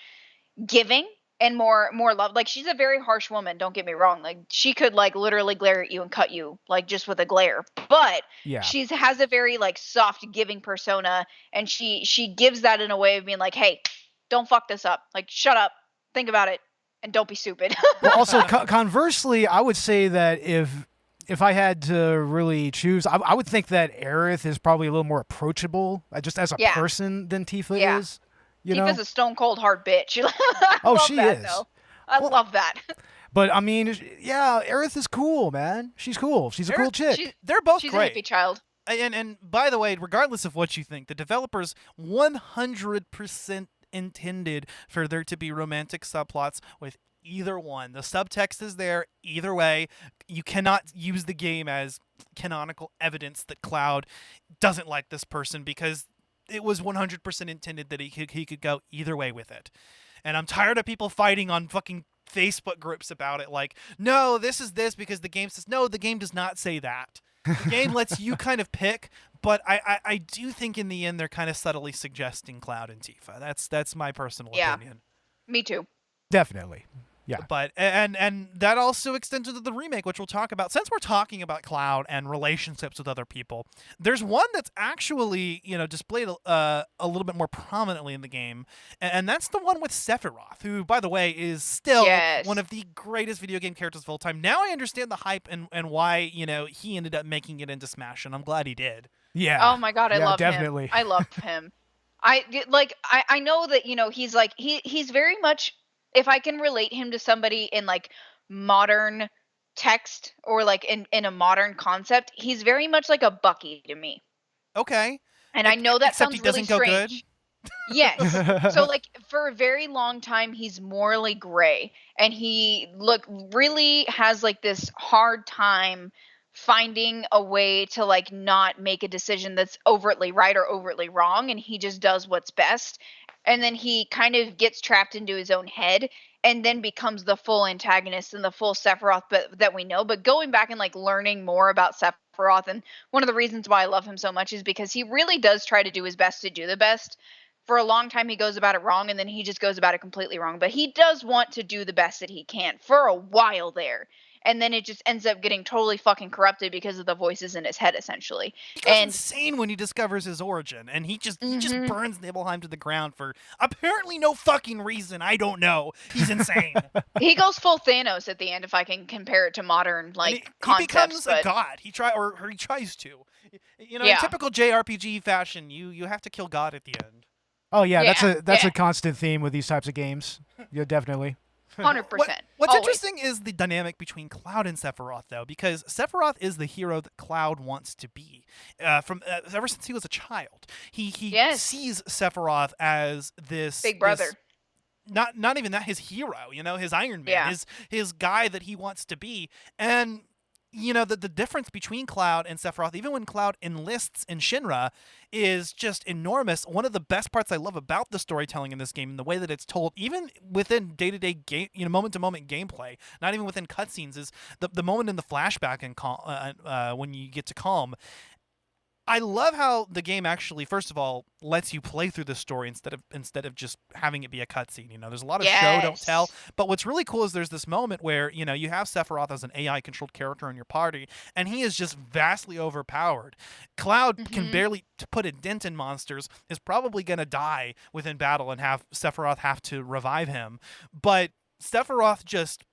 giving and more love. Like, she's a very harsh woman, don't get me wrong. Like, she could like literally glare at you and cut you like just with a glare, but she has a very like soft giving persona, and she gives that in a way of being like, hey, don't fuck this up, like shut up, think about it, and don't be stupid. Well, also conversely, I would say that if I had to really choose, I would think that Aerith is probably a little more approachable just as a person than Tifa is. Tifa's a stone cold hard bitch. She is. Though. I love that. But I mean, Aerith is cool, man. She's cool. She's a cool chick. They're both she's great. A hippie child. And by the way, regardless of what you think, the developers 100% intended for there to be romantic subplots with either one. The subtext is there either way. You cannot use the game as canonical evidence that Cloud doesn't like this person, because it was 100% intended that he could go either way with it. And I'm tired of people fighting on fucking Facebook groups about it, like, no, this is this because the game says, no, the game does not say that. The game lets you kind of pick, but I do think in the end they're kind of subtly suggesting Cloud and Tifa. That's my personal opinion. Me too. Definitely. Yeah. But and that also extends to the remake, which we'll talk about. Since we're talking about Cloud and relationships with other people, there's one that's actually, displayed a little bit more prominently in the game, and that's the one with Sephiroth, who, by the way, is still one of the greatest video game characters of all time. Now I understand the hype and why, he ended up making it into Smash, and I'm glad he did. Yeah. Oh my god, I love definitely. him. I love him. I know that, he's like he's very much, if I can relate him to somebody in like modern text or like in a modern concept, he's very much like a Bucky to me. Okay. And I know that except sounds he doesn't really go strange. Yes. So like for a very long time he's morally gray, and he really has like this hard time finding a way to like not make a decision that's overtly right or overtly wrong, and he just does what's best. And then he kind of gets trapped into his own head, and then becomes the full antagonist and the full Sephiroth that we know. But going back and like learning more about Sephiroth, and one of the reasons why I love him so much is because he really does try to do his best to do the best. For a long time he goes about it wrong, and then he just goes about it completely wrong, but he does want to do the best that he can for a while there, and then it just ends up getting totally fucking corrupted because of the voices in his head, essentially. He goes And insane when he discovers his origin, and he just Mhm. burns Nibelheim to the ground for apparently no fucking reason. I don't know. He's insane. he goes full Thanos at the end, if I can compare it to modern And like he concepts. becomes But a god. He tries to. You know, in Yeah. typical JRPG fashion, you have to kill God at the end. Oh yeah, that's Yeah. a constant theme with these types of games. Yeah, definitely. 100%. What's Always. interesting is the dynamic between Cloud and Sephiroth, though, because Sephiroth is the hero that Cloud wants to be. Ever since he was a child, he Yes. sees Sephiroth as this Big brother. this- not even that, his hero, you know, his Iron Man, Yeah. his guy that he wants to be. And you know, the difference between Cloud and Sephiroth, even when Cloud enlists in Shinra, is just enormous. One of the best parts I love about the storytelling in this game, and the way that it's told, even within day-to-day game, you know, moment-to-moment gameplay, not even within cutscenes, is the moment in the flashback and when you get to Calm. I love how the game actually, first of all, lets you play through the story instead of just having it be a cutscene. You know, there's a lot of show don't tell. Yes. But what's really cool is there's this moment where, you know, you have Sephiroth as an AI controlled character in your party, and he is just vastly overpowered. Cloud can Mhm. barely put a dent in monsters, is probably going to die within battle and have Sephiroth have to revive him. But Sephiroth just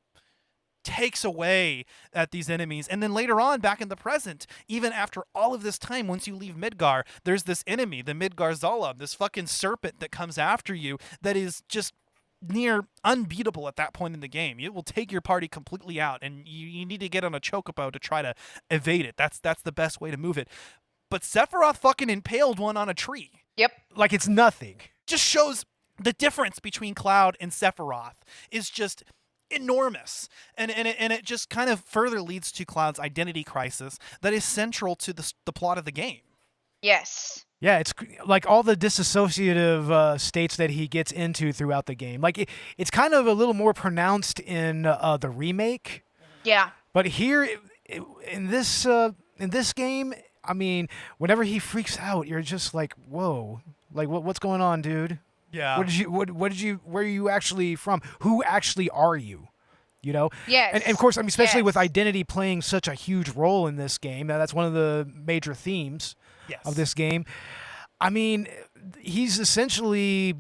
takes away at these enemies, and then later on back in the present, even after all of this time, once you leave Midgar, there's this enemy, the Midgar Zolom, this fucking serpent that comes after you that is just near unbeatable at that point in the game. It will take your party completely out, and you need to get on a chocobo to try to evade it. That's the best way to move it. But Sephiroth fucking impaled one on a tree. Yep. Like it's nothing. Just shows the difference between Cloud and Sephiroth is just enormous, and it just kind of further leads to Cloud's identity crisis that is central to the plot of the game. Yes. Yeah, it's like all the disassociative states that he gets into throughout the game. Like it's kind of a little more pronounced in the remake, Yeah. but here in this game, I mean, whenever he freaks out, you're just like, whoa, like what's going on, dude? Yeah. Where are you actually from? Who actually are you? You know? Yes. And of course, I mean, especially with Yes. identity playing such a huge role in this game, that's one of the major themes Yes. of this game. I mean, he's essentially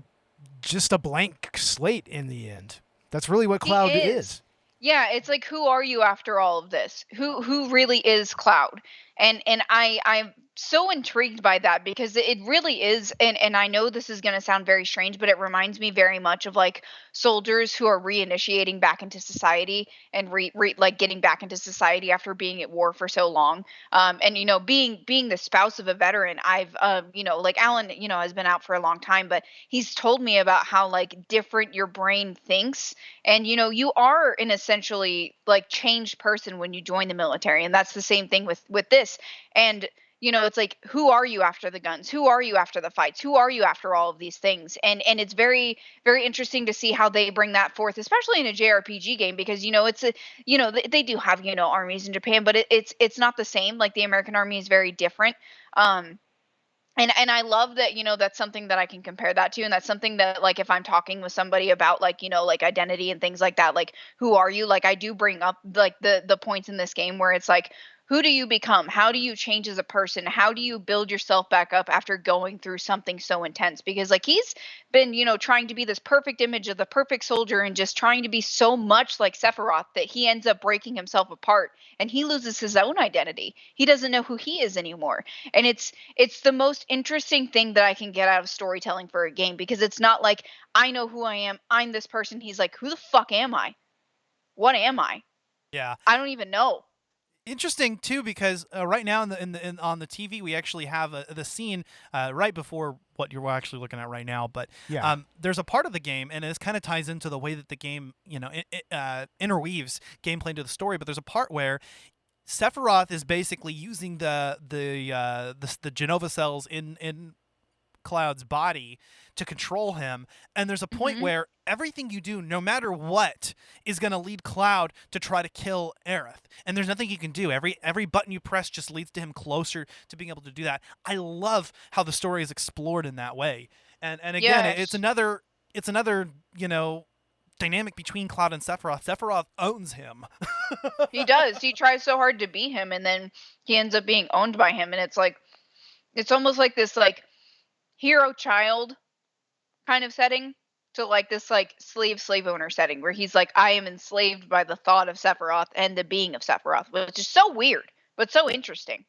just a blank slate in the end. That's really what Cloud is. Yeah, it's like, who are you after all of this? Who really is Cloud? And I'm so intrigued by that, because it really is, and I know this is going to sound very strange, but it reminds me very much of like soldiers who are reinitiating back into society, and like getting back into society after being at war for so long. And you know, being the spouse of a veteran, I've you know, like Alan, you know, has been out for a long time, but he's told me about how like different your brain thinks, and you know, you are an essentially like changed person when you join the military, and that's the same thing with this. And you know, it's like, who are you after the guns? Who are you after the fights? Who are you after all of these things? And it's very, very interesting to see how they bring that forth, especially in a JRPG game, because you know, it's a, you know, they do have, you know, armies in Japan, but it's not the same. Like the American army is very different. And I love that, you know, that's something that I can compare that to, and that's something that, like, if I'm talking with somebody about, like, you know, like identity and things like that, like, who are you? Like, I do bring up like the points in this game where it's like, who do you become? How do you change as a person? How do you build yourself back up after going through something so intense? Because like he's been, you know, trying to be this perfect image of the perfect soldier, and just trying to be so much like Sephiroth that he ends up breaking himself apart, and he loses his own identity. He doesn't know who he is anymore. And it's the most interesting thing that I can get out of storytelling for a game, because it's not like, I know who I am, I'm this person. He's like, who the fuck am I? What am I? Yeah. I don't even know. Interesting too, because right now on the TV we actually have the scene right before what you're actually looking at right now. But Yeah. there's a part of the game, and this kind of ties into the way that the game interweaves gameplay into the story. But there's a part where Sephiroth is basically using the Genova cells in Cloud's body to control him, and there's a point where everything you do, no matter what, is going to lead Cloud to try to kill Aerith, and there's nothing you can do. Every button you press just leads to him closer to being able to do that. I love how the story is explored in that way, and again, it's another dynamic between Cloud and Sephiroth. Sephiroth owns him. He does. He tries so hard to be him, and then he ends up being owned by him, and it's almost like this hero child kind of setting to this slave owner setting where he's like, I am enslaved by the thought of Sephiroth and the being of Sephiroth, which is so weird but so interesting.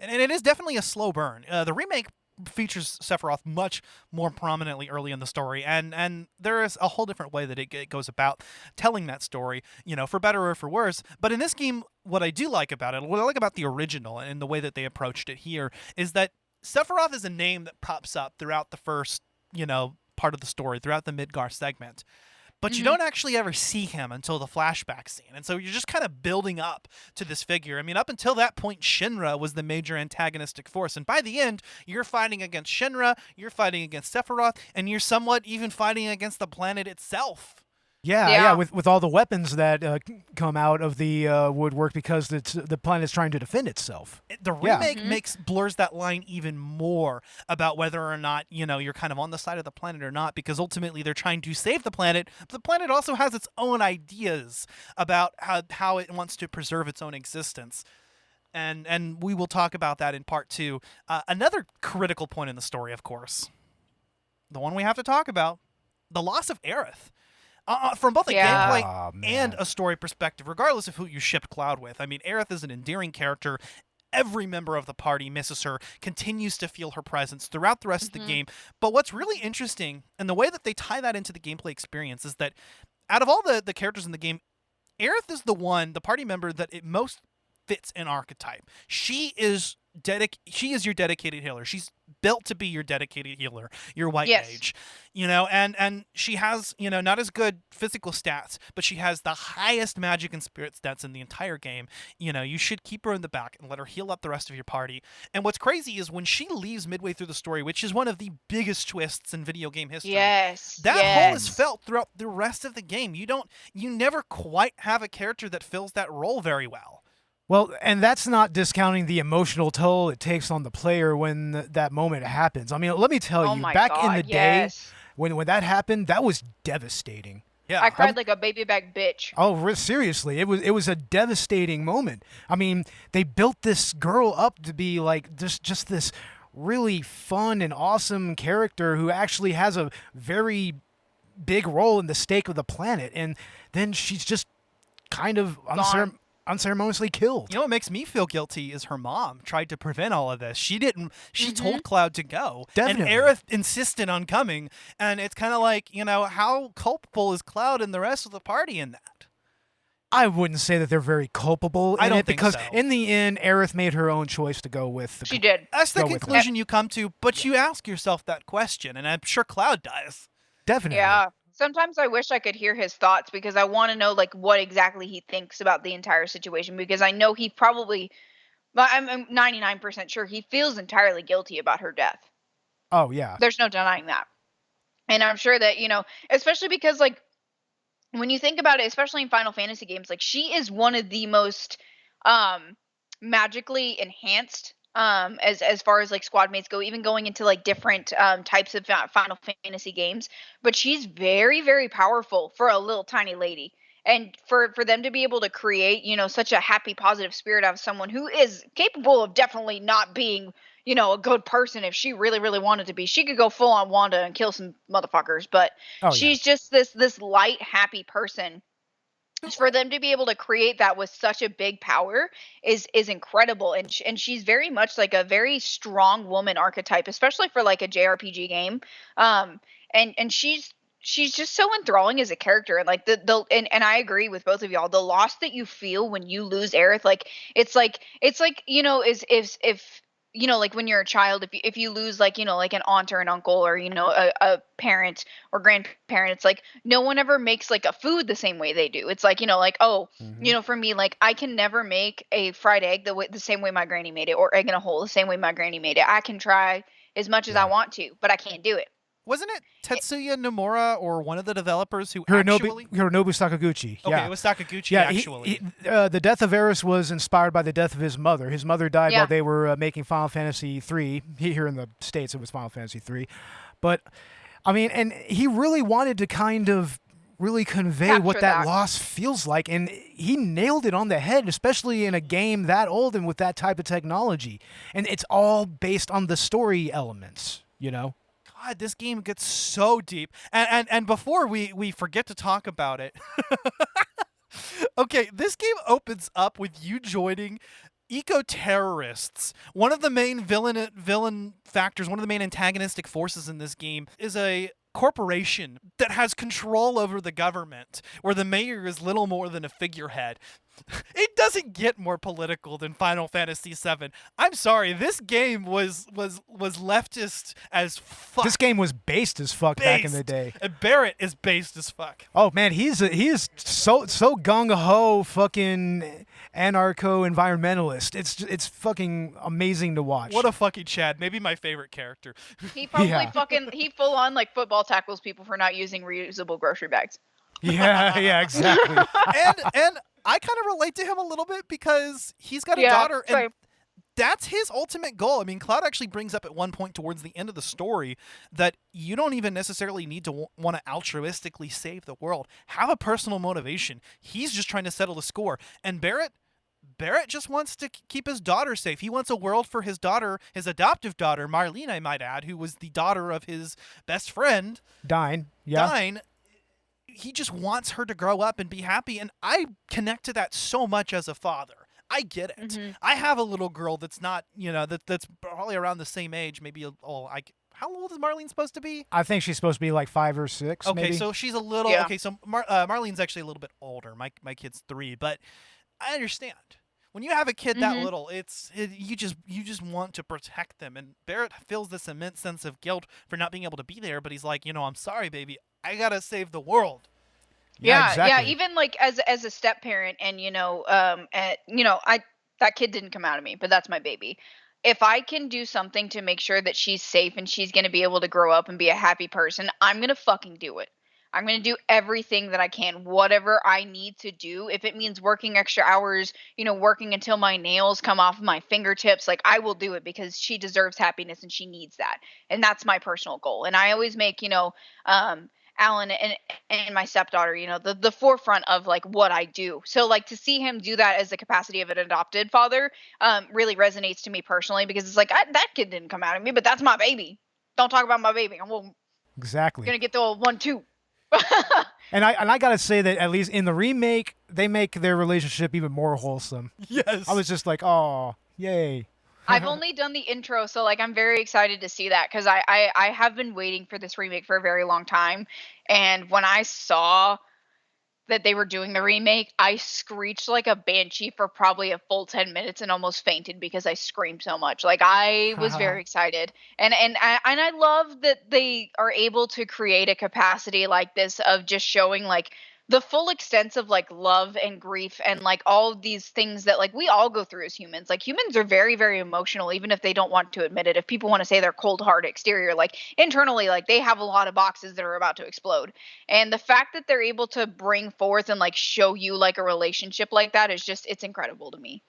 And it is definitely a slow burn. The remake features Sephiroth much more prominently early in the story, and there is a whole different way that it goes about telling that story, for better or for worse. But in this game, what I do like about it, what I like about the original and the way that they approached it here, is that Sephiroth is a name that pops up throughout the first, part of the story, throughout the Midgar segment. But you don't actually ever see him until the flashback scene. And so you're just kind of building up to this figure. I mean, up until that point, Shinra was the major antagonistic force. And by the end, you're fighting against Shinra, you're fighting against Sephiroth, and you're somewhat even fighting against the planet itself. Yeah, with all the weapons that come out of the woodwork because the planet's trying to defend itself. The remake blurs that line even more about whether or not, you're kind of on the side of the planet or not, because ultimately they're trying to save the planet. But the planet also has its own ideas about how it wants to preserve its own existence. And we will talk about that in part 2. Another critical point in the story, of course, the one we have to talk about, the loss of Aerith. From both a gameplay and a story perspective, regardless of who you shipped Cloud with. I mean, Aerith is an endearing character. Every member of the party misses her, continues to feel her presence throughout the rest of the game. But what's really interesting, and the way that they tie that into the gameplay experience, is that out of all the characters in the game, Aerith is the party member that it most fits an archetype. She is your dedicated healer. She's built to be your dedicated healer, your white mage. And she has, not as good physical stats, but she has the highest magic and spirit stats in the entire game. You should keep her in the back and let her heal up the rest of your party. And what's crazy is when she leaves midway through the story, which is one of the biggest twists in video game history. That hole is felt throughout the rest of the game. You never quite have a character that fills that role very well. Well, and that's not discounting the emotional toll it takes on the player when that moment happens. I mean, let me tell you, back in the day, when that happened, that was devastating. Yeah, I cried like a baby back bitch. Oh, seriously, it was a devastating moment. I mean, they built this girl up to be like just this really fun and awesome character who actually has a very big role in the stake of the planet, and then she's just kind of unceremoniously killed. You know what makes me feel guilty is her mom tried to prevent all of this. She didn't. She Mm-hmm. told Cloud to go. Definitely. And Aerith insisted on coming. And it's kind of like, how culpable is Cloud and the rest of the party in that? I wouldn't say that they're very culpable I in don't it think because so. in the end, Aerith made her own choice to go with. She did. That's the Go with conclusion you come to, but you ask yourself that question, and I'm sure Cloud does. Definitely. Yeah. Sometimes I wish I could hear his thoughts because I want to know like what exactly he thinks about the entire situation because I know he probably but I'm 99% sure he feels entirely guilty about her death. Oh yeah. There's no denying that. And I'm sure that, especially because like when you think about it, especially in Final Fantasy games, like she is one of the most um magically enhanced as far as like squad mates go, even going into like different types of Final Fantasy games. But she's very, very powerful for a little tiny lady. And for them to be able to create, such a happy, positive spirit out of someone who is capable of definitely not being, a good person if she really, really wanted to be. She could go full on Wanda and kill some motherfuckers, but Oh, yeah. she's just this light, happy person. For them to be able to create that with such a big power is incredible, and she's very much like a very strong woman archetype, especially for like a JRPG game. And she's just so enthralling as a character, and like and I agree with both of y'all. The loss that you feel when you lose Aerith, like it's like is if like when you're a child, if you lose like like an aunt or an uncle or a parent or grandparent, it's like no one ever makes like a food the same way they do. It's like like for me, like I can never make a fried egg the same way my granny made it, or egg in a hole the same way my granny made it. I can try as much as I want to, but I can't do it. Wasn't it Tetsuya Nomura or one of the developers who Hironobu actually... Sakaguchi. Okay, Yeah. it was Sakaguchi, Yeah, actually. the death of Aerith was inspired by the death of his mother. His mother died Yeah. while they were making Final Fantasy III. Here in the States, it was Final Fantasy III. But, I mean, and he really wanted to kind of really convey Capture what that that. loss feels like, and he nailed it on the head, especially in a game that old and with that type of technology. And it's all based on the story elements, God, this game gets so deep. And before we forget to talk about it, okay, this game opens up with you joining eco-terrorists. One of the main villain factors, one of the main antagonistic forces in this game is a corporation that has control over the government, where the mayor is little more than a figurehead. It doesn't get more political than Final Fantasy VII. I'm sorry, this game was leftist as fuck. This game was based as fuck back in the day. And Barrett is based as fuck. Oh man, he is so gung ho fucking anarcho-environmentalist. It's fucking amazing to watch. What a fucking Chad. Maybe my favorite character. He probably Yeah. he full on like football tackles people for not using reusable grocery bags. Yeah, exactly. and I kind of relate to him a little bit because he's got a daughter, and same. that's his ultimate goal. I mean, Cloud actually brings up at one point towards the end of the story that you don't even necessarily need to want to altruistically save the world. Have a personal motivation. He's just trying to settle the score. And Barrett just wants to keep his daughter safe. He wants a world for his daughter, his adoptive daughter, Marlene, I might add, who was the daughter of his best friend, Dyne. Yeah. Dyne. He just wants her to grow up and be happy, and I connect to that so much as a father. I get it. Mm-hmm. I have a little girl that's not, that's probably around the same age, maybe. How old is Marlene supposed to be? I think she's supposed to be like 5 or 6. Okay, maybe. so she's a little. Yeah. Okay, so Marlene's actually a little bit older. My kid's 3, but I understand. When you have a kid that little, you just want to protect them, and Barrett feels this immense sense of guilt for not being able to be there. But he's like, I'm sorry, baby. I gotta save the world. Yeah, exactly. even like as a step parent, and that kid didn't come out of me, but that's my baby. If I can do something to make sure that she's safe and she's gonna be able to grow up and be a happy person, I'm gonna fucking do it. I'm gonna do everything that I can, whatever I need to do. If it means working extra hours, working until my nails come off of my fingertips, like I will do it because she deserves happiness and she needs that. And that's my personal goal. And I always make, Alan and my stepdaughter, the forefront of like what I do. So like to see him do that as the capacity of an adopted father really resonates to me personally, because it's like that kid didn't come out of me, but that's my baby. Don't talk about my baby. I'm Exactly. gonna get the old 1-2. And I gotta say that at least in the remake, they make their relationship even more wholesome. Yes. I was just like, oh, yay. I've only done the intro, so like I'm very excited to see that because I have been waiting for this remake for a very long time. And when I saw that they were doing the remake, I screeched like a banshee for probably a full 10 minutes and almost fainted because I screamed so much. Like I was very excited. And I love that they are able to create a capacity like this of just showing like the full extent of like love and grief and like all of these things that like we all go through as humans. Like humans are very, very emotional, even if they don't want to admit it. If people want to say they're cold hard exterior, like internally, like they have a lot of boxes that are about to explode. And the fact that they're able to bring forth and like show you like a relationship like that is just it's incredible to me.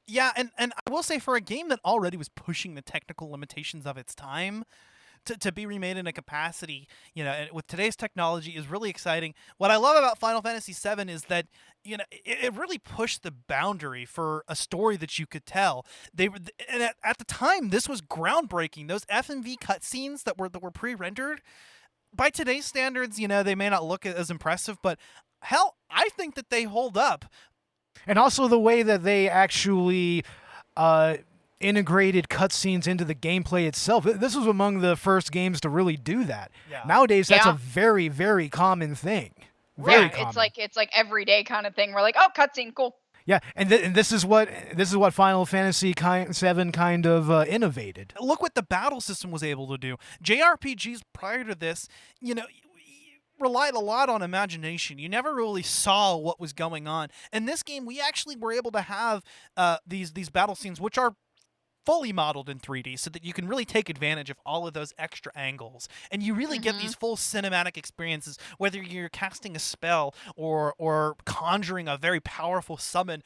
Yeah, and I will say for a game that already was pushing the technical limitations of its time, to be remade in a capacity, and with today's technology is really exciting. What I love about Final Fantasy VII is that, it really pushed the boundary for a story that you could tell. And at the time, this was groundbreaking. Those FMV cutscenes that were pre-rendered, by today's standards, they may not look as impressive, but hell, I think that they hold up. And also the way that they actually integrated cutscenes into the gameplay itself. This was among the first games to really do that. Yeah. Nowadays, that's a very, very common thing. Very common. It's like everyday kind of thing. We're like, oh, cutscene, cool. Yeah, and this is what Final Fantasy VII kind of innovated. Look what the battle system was able to do. JRPGs prior to this, relied a lot on imagination. You never really saw what was going on. In this game, we actually were able to have these battle scenes, which are fully modeled in 3D so that you can really take advantage of all of those extra angles. And you really get these full cinematic experiences, whether you're casting a spell or conjuring a very powerful summon.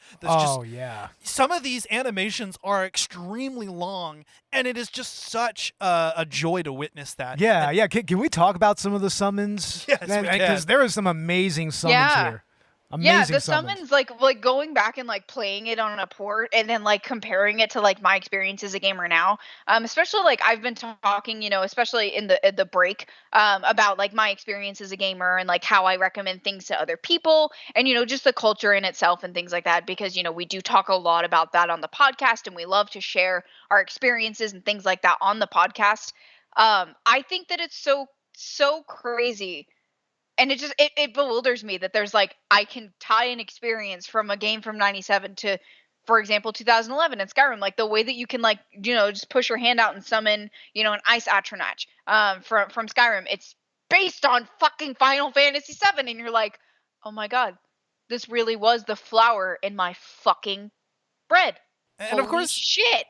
Some of these animations are extremely long, and it is just such a joy to witness that. Yeah. Can we talk about some of the summons? Yes, we can. Because there are some amazing summons here. Amazing summons like going back and like playing it on a port and then like comparing it to like my experience as a gamer now, especially like I've been talking, especially in the break, about like my experience as a gamer and like how I recommend things to other people and just the culture in itself and things like that, because we do talk a lot about that on the podcast and we love to share our experiences and things like that on the podcast. I think that it's so crazy. And it just it bewilders me that there's like I can tie an experience from a game from 97 to, for example, 2011 in Skyrim. Like the way that you can like just push your hand out and summon an ice Atronach from Skyrim. It's based on fucking Final Fantasy VII, and you're like, oh my god, this really was the flour in my fucking bread. And Holy of course, shit.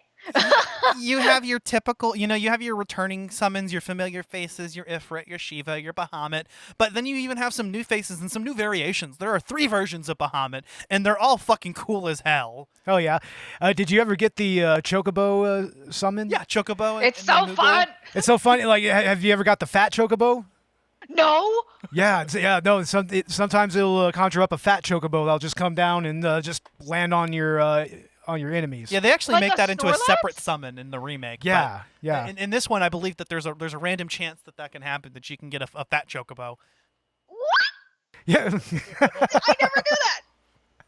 you have your typical, you have your returning summons, your familiar faces, your Ifrit, your Shiva, your Bahamut, but then you even have some new faces and some new variations. There are 3 versions of Bahamut, and they're all fucking cool as hell. Oh, yeah. Did you ever get the Chocobo summon? Yeah, Chocobo. It's so fun. It's so funny. Like, have you ever got the fat Chocobo? No. Yeah. Sometimes it'll conjure up a fat Chocobo that'll just come down and just land on your enemies. Yeah, they actually Like make a that into a Snorlax? separate summon in the remake. Yeah, but yeah. In this one, I believe that there's a random chance that can happen, that you can get a fat Chocobo. What? Yeah. I never knew that.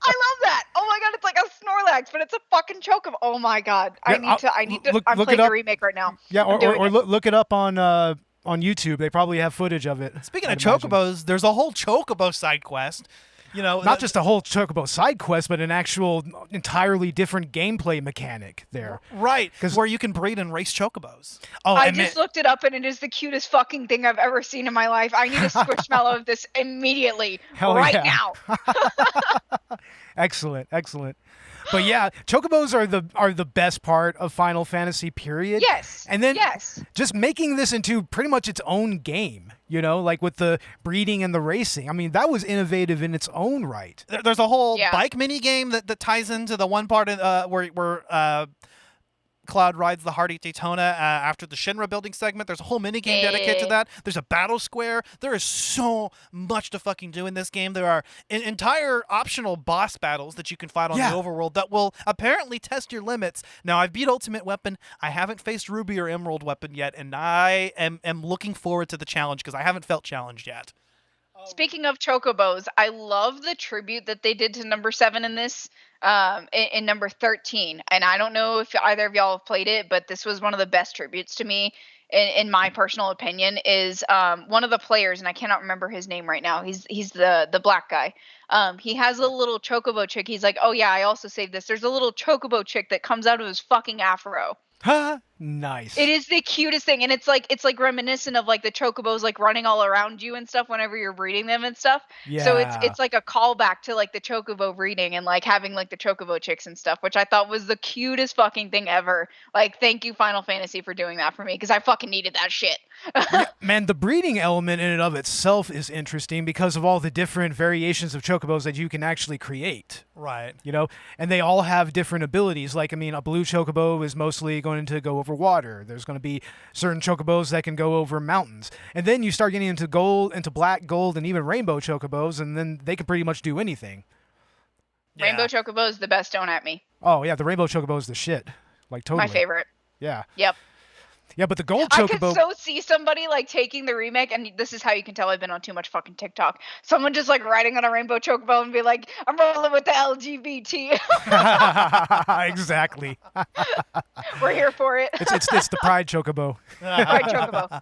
I love that. Oh my god, it's like a Snorlax, but it's a fucking Chocobo. Oh my god. I need to. I'm look playing it up. the remake right now. Yeah, I'm doing or it. look it up on YouTube. They probably have footage of it. Speaking of I'd imagine. Chocobos, there's a whole Chocobo side quest. Not just a whole Chocobo side quest, but an actual entirely different gameplay mechanic there. Right, where you can breed and race Chocobos. Oh, I just looked it up and it is the cutest fucking thing I've ever seen in my life. I need a squishmallow of this immediately, right now. Excellent. But yeah, Chocobos are the best part of Final Fantasy, period. Yes. And then just making this into pretty much its own game, like with the breeding and the racing. I mean, that was innovative in its own right. There's a whole bike mini game that ties into the one part where Cloud rides the Hardy Daytona after the Shinra building segment. There's a whole mini game dedicated to that. There's a battle square. There is so much to fucking do in this game. There are entire optional boss battles that you can fight on the overworld that will apparently test your limits. Now, I've beat Ultimate Weapon. I haven't faced Ruby or Emerald Weapon yet, and I am looking forward to the challenge because I haven't felt challenged yet. Speaking of chocobos, I love the tribute that they did to number 7 in this, in number 13. And I don't know if either of y'all have played it, but this was one of the best tributes to me, in my personal opinion. Is one of the players, and I cannot remember his name right now. He's the black guy. He has a little chocobo chick. He's like, oh yeah, I also saved this. There's a little chocobo chick that comes out of his fucking afro. Nice. It is the cutest thing, and it's like reminiscent of like the chocobos like running all around you and stuff whenever you're breeding them and stuff. So it's like a callback to like the chocobo breeding and like having like the chocobo chicks and stuff, which I thought was the cutest fucking thing ever. Like, thank you Final Fantasy for doing that for me, because I fucking needed that shit. Man, the breeding element in and of itself is interesting because of all the different variations of chocobos that you can actually create. Right. You know, and they all have different abilities. Like, I mean, a blue chocobo is mostly going to go over water. There's going to be certain chocobos that can go over mountains. And then you start getting into gold, into black, gold, and even rainbow chocobos, and then they can pretty much do anything. Yeah. Rainbow chocobo is the best. Don't at me. Oh, yeah, the rainbow chocobo is the shit. Like, totally. My favorite. Yeah. Yep. Yeah, but the gold I chocobo... could so see somebody like taking the remake, and this is how you can tell I've been on too much fucking TikTok. Someone just like riding on a rainbow chocobo and be like, I'm rolling with the LGBT. Exactly. We're here for it. It's the pride chocobo. Pride chocobo.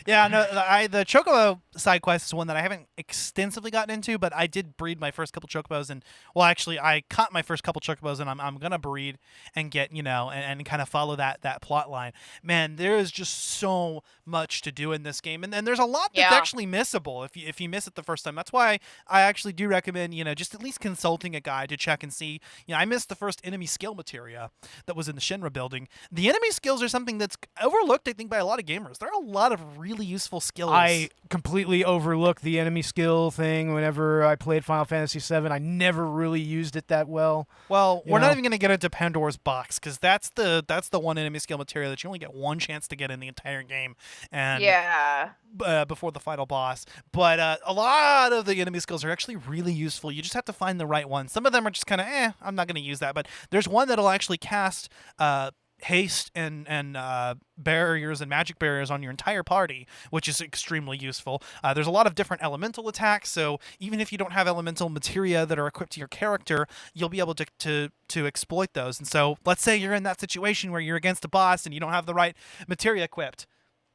Yeah, no, the Chocobo side quest is one that I haven't extensively gotten into, but I did breed my first couple Chocobos, and well, actually, I caught my first couple Chocobos, and I'm gonna breed and get, you know, and kind of follow that plot line. Man, there is just so much to do in this game, and there's a lot that's actually missable if you miss it the first time. That's why I actually do recommend, you know, just at least consulting a guide to check and see. You know, I missed the first enemy skill materia that was in the Shinra building. The enemy skills are something that's overlooked, I think, by a lot of gamers. There are a lot of really useful skills. I completely overlooked the enemy skill thing whenever I played Final Fantasy VII. I never really used it that well. Well, we're not even going to get into Pandora's box, because that's the one enemy skill material that you only get one chance to get in the entire game, and before the final boss. But a lot of the enemy skills are actually really useful. You just have to find the right one. Some of them are just kind of I'm not going to use that, but there's one that'll actually cast haste and barriers and magic barriers on your entire party, which is extremely useful. There's a lot of different elemental attacks, so even if you don't have elemental materia that are equipped to your character, you'll be able to exploit those. And so let's say you're in that situation where you're against a boss and you don't have the right materia equipped.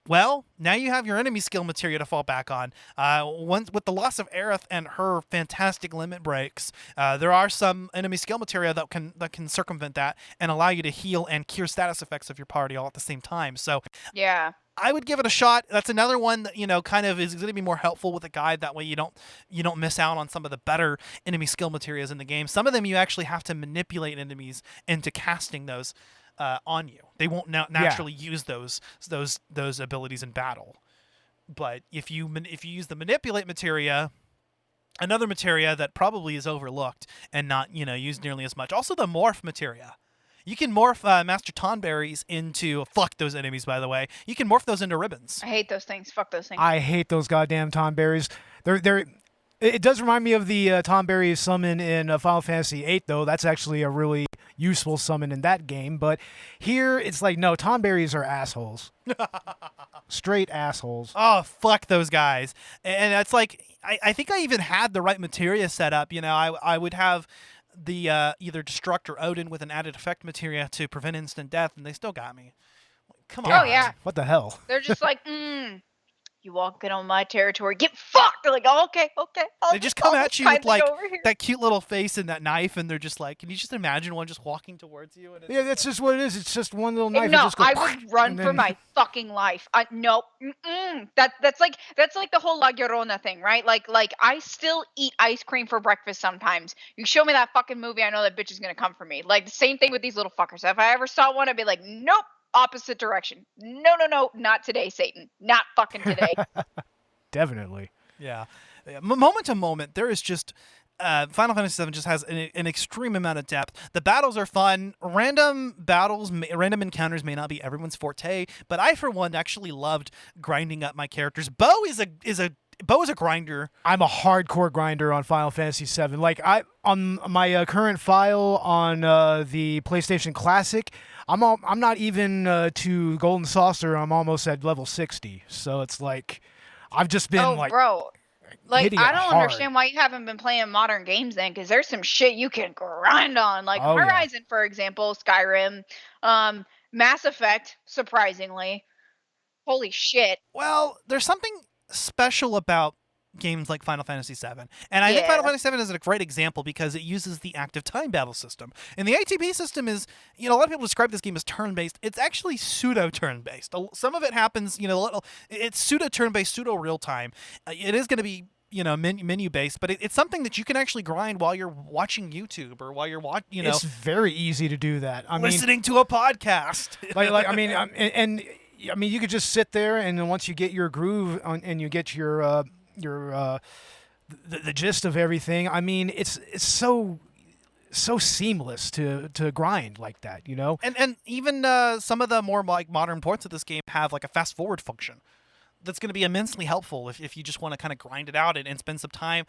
Well, now you have your enemy skill materia to fall back on. With the loss of Aerith and her fantastic limit breaks, there are some enemy skill materia that can circumvent that and allow you to heal and cure status effects of your party all at the same time. So yeah, I would give it a shot. That's another one that, you know, kind of is going to be more helpful with a guide. That way you don't miss out on some of the better enemy skill materias in the game. Some of them you actually have to manipulate enemies into casting those on you. They won't naturally use those abilities in battle. But if you use the manipulate materia, another materia that probably is overlooked and not, you know, used nearly as much. Also the morph materia. You can morph Master Tonberries into... Fuck those enemies, by the way. You can morph those into ribbons. I hate those things. Fuck those things. I hate those goddamn Tonberries. It does remind me of the Tonberry summon in Final Fantasy VIII, though. That's actually a really useful summon in that game. But here, it's like, no, Tonberries are assholes. Straight assholes. Oh, fuck those guys. And it's like, I think I even had the right materia set up. You know, I would have the either Destruct or Odin with an added effect materia to prevent instant death, and they still got me. Come on. Oh, yeah. What the hell? They're just like, you walking on my territory, get fucked. They're like, oh, okay. They just come at you with like that cute little face and that knife, and they're just like, can you just imagine one just walking towards you? And yeah, that's just what it is. It's just one little knife. No, just goes, I would run for my fucking life. Nope. That's like the whole La Llorona thing, right? Like I still eat ice cream for breakfast sometimes. You show me that fucking movie, I know that bitch is gonna come for me. Like the same thing with these little fuckers. If I ever saw one, I'd be like, nope. Opposite direction. No, not today, Satan. Not fucking today. Definitely. Yeah. Moment to moment, there is just... Final Fantasy VII just has an extreme amount of depth. The battles are fun. Random encounters may not be everyone's forte, but I, for one, actually loved grinding up my characters. Beau is a grinder. I'm a hardcore grinder on Final Fantasy VII. Like on my current file on the PlayStation Classic, I'm not even to Golden Saucer. I'm almost at level 60. So it's like I've just been bro. Like, hitting I it don't hard. understand why you haven't been playing modern games then, because there's some shit you can grind on. Like Oh, yeah. Horizon, for example, Skyrim, Mass Effect, surprisingly. Holy shit. Well, there's something special about games like Final Fantasy VII. And I think Yeah. Final Fantasy VII is a great example because it uses the active time battle system. And the ATB system is, a lot of people describe this game as turn-based. It's actually pseudo-turn-based. Some of it happens, it's pseudo-turn-based, pseudo-real-time. It is going to be menu based, but it's something that you can actually grind while you're watching YouTube or while you're watching, It's very easy to do that. I mean, listening to a podcast. I mean, you could just sit there, and then once you get your groove and you get your the gist of everything, I mean, it's so seamless to grind like that, And even some of the more like modern ports of this game have like a fast forward function. That's going to be immensely helpful if you just want to kind of grind it out and spend some time.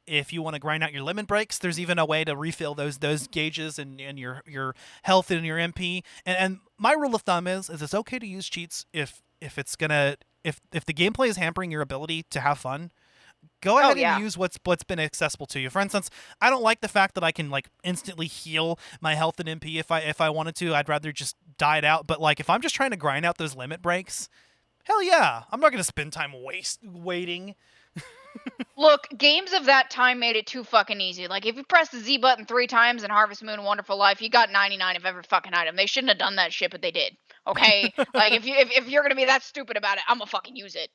If you want to grind out your limit breaks, there's even a way to refill those gauges and your health and your MP. And my rule of thumb is it's okay to use cheats if it's gonna if the gameplay is hampering your ability to have fun. Go ahead and use what's been accessible to you. For instance, I don't like the fact that I can like instantly heal my health and MP if I wanted to. I'd rather just die it out. But like if I'm just trying to grind out those limit breaks. Hell yeah. I'm not going to spend time waiting. Look, games of that time made it too fucking easy. Like, if you press the Z button 3 times in Harvest Moon Wonderful Life, you got 99 of every fucking item. They shouldn't have done that shit, but they did. Okay? Like, if you're going to be that stupid about it, I'm going to fucking use it.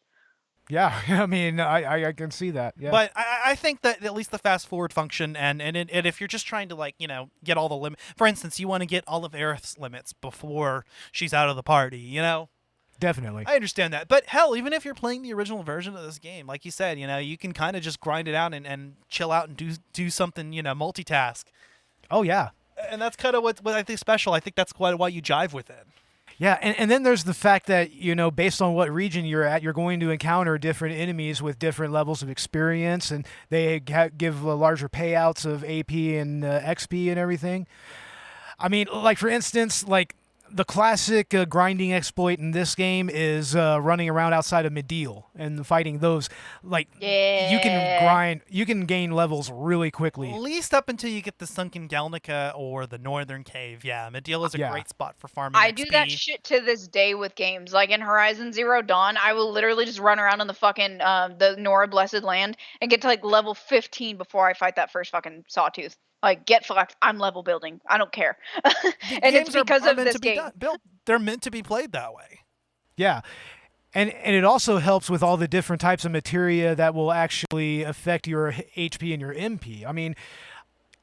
Yeah, I mean, I can see that. Yeah. But I think that at least the fast forward function and if you're just trying to like, get all the limit. For instance, you want to get all of Aerith's limits before she's out of the party, Definitely. I understand that. But hell, even if you're playing the original version of this game, like you said, you can kind of just grind it out and chill out and do something, multitask. Oh, yeah. And that's kind of what I think is special. I think that's quite why you jive with it. Yeah, and then there's the fact that, based on what region you're at, you're going to encounter different enemies with different levels of experience, and they give larger payouts of AP and XP and everything. I mean, like, for instance, like, the classic grinding exploit in this game is running around outside of Mideel and fighting those. Like, you can gain levels really quickly. At least up until you get the Sunken Galnica or the Northern Cave. Yeah, Mideel is a great spot for farming I XP. do that shit to this day with games. Like in Horizon Zero Dawn, I will literally just run around in the fucking the Nora Blessed Land and get to like level 15 before I fight that first fucking Sawtooth. Like, get fucked. I'm level building. I don't care. And it's because of this game. They're meant to be played that way. Yeah. And it also helps with all the different types of materia that will actually affect your HP and your MP. I mean,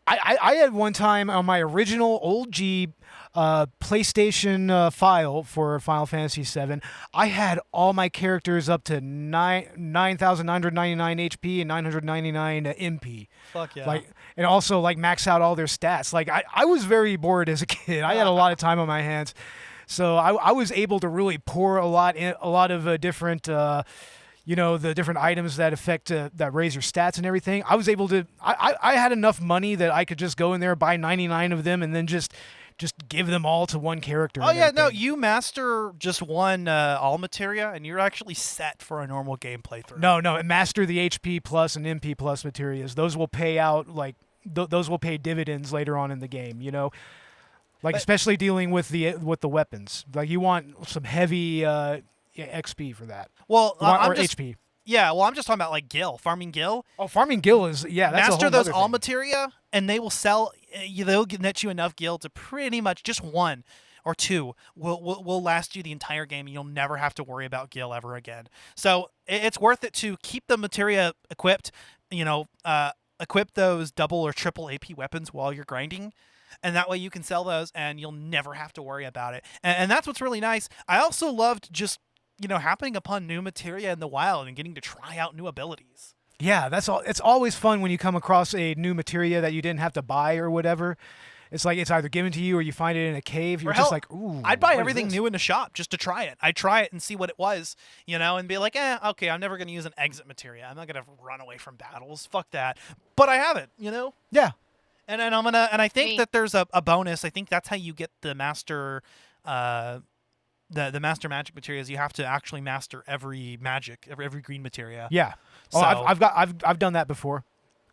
I had one time on my original old G PlayStation file for Final Fantasy VII, I had all my characters up to 9,999 HP and 999 MP. Fuck yeah. Like, and also like max out all their stats. Like I was very bored as a kid. I had a lot of time on my hands, so I was able to really pour a lot of different. The different items that affect that raise your stats and everything. I was able to. I had enough money that I could just go in there, buy 99 of them, and then just give them all to one character. Oh yeah, no, you master just one all materia, and you're actually set for a normal game playthrough. No, master the HP plus and MP plus materias. Those will pay out those will pay dividends later on in the game. Especially dealing with the weapons. Like you want some heavy XP for that. Well, or HP. Yeah, well, I'm just talking about like Gil, farming Gil. Oh, farming Gil is that's master a whole those other all thing. materia, and they will sell. They'll net you enough Gil to pretty much just one or two will last you the entire game. And you'll never have to worry about Gil ever again. So it's worth it to keep the materia equipped. Equip those double or triple AP weapons while you're grinding. And that way you can sell those and you'll never have to worry about it. And that's what's really nice. I also loved just, happening upon new materia in the wild and getting to try out new abilities. Yeah, that's all. It's always fun when you come across a new materia that you didn't have to buy or whatever. It's like it's either given to you or you find it in a cave. You're just like, ooh. I'd buy what is everything this? new in the shop just to try it. I'd try it and see what it was, and be like, okay, I'm never going to use an exit materia. I'm not going to run away from battles. Fuck that. But I have it, Yeah. And I think that there's a bonus. I think that's how you get the master the master magic materials, you have to actually master every magic, every green materia. Yeah. Oh, So- I've done that before.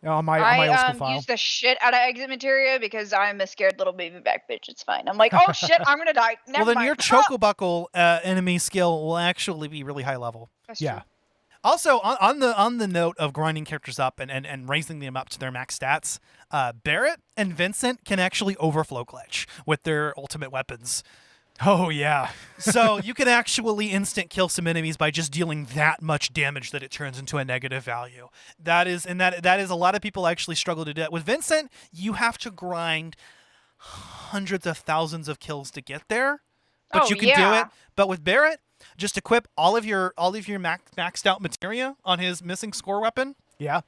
On my old school file. use the shit out of exit materia because I'm a scared little baby back bitch. It's fine. I'm like, oh shit, I'm gonna die. Never Well, then mind. your Chocobuckle enemy skill will actually be really high level. That's Yeah. true. Also, on the note of grinding characters up and raising them up to their max stats, Barrett and Vincent can actually overflow glitch with their ultimate weapons. Oh yeah. So you can actually instant kill some enemies by just dealing that much damage that it turns into a negative value. That is a lot of people actually struggle to do that. With Vincent, you have to grind hundreds of thousands of kills to get there, but you can do it. But with Barrett, just equip all of your maxed out materia on his missing score weapon, Yeah.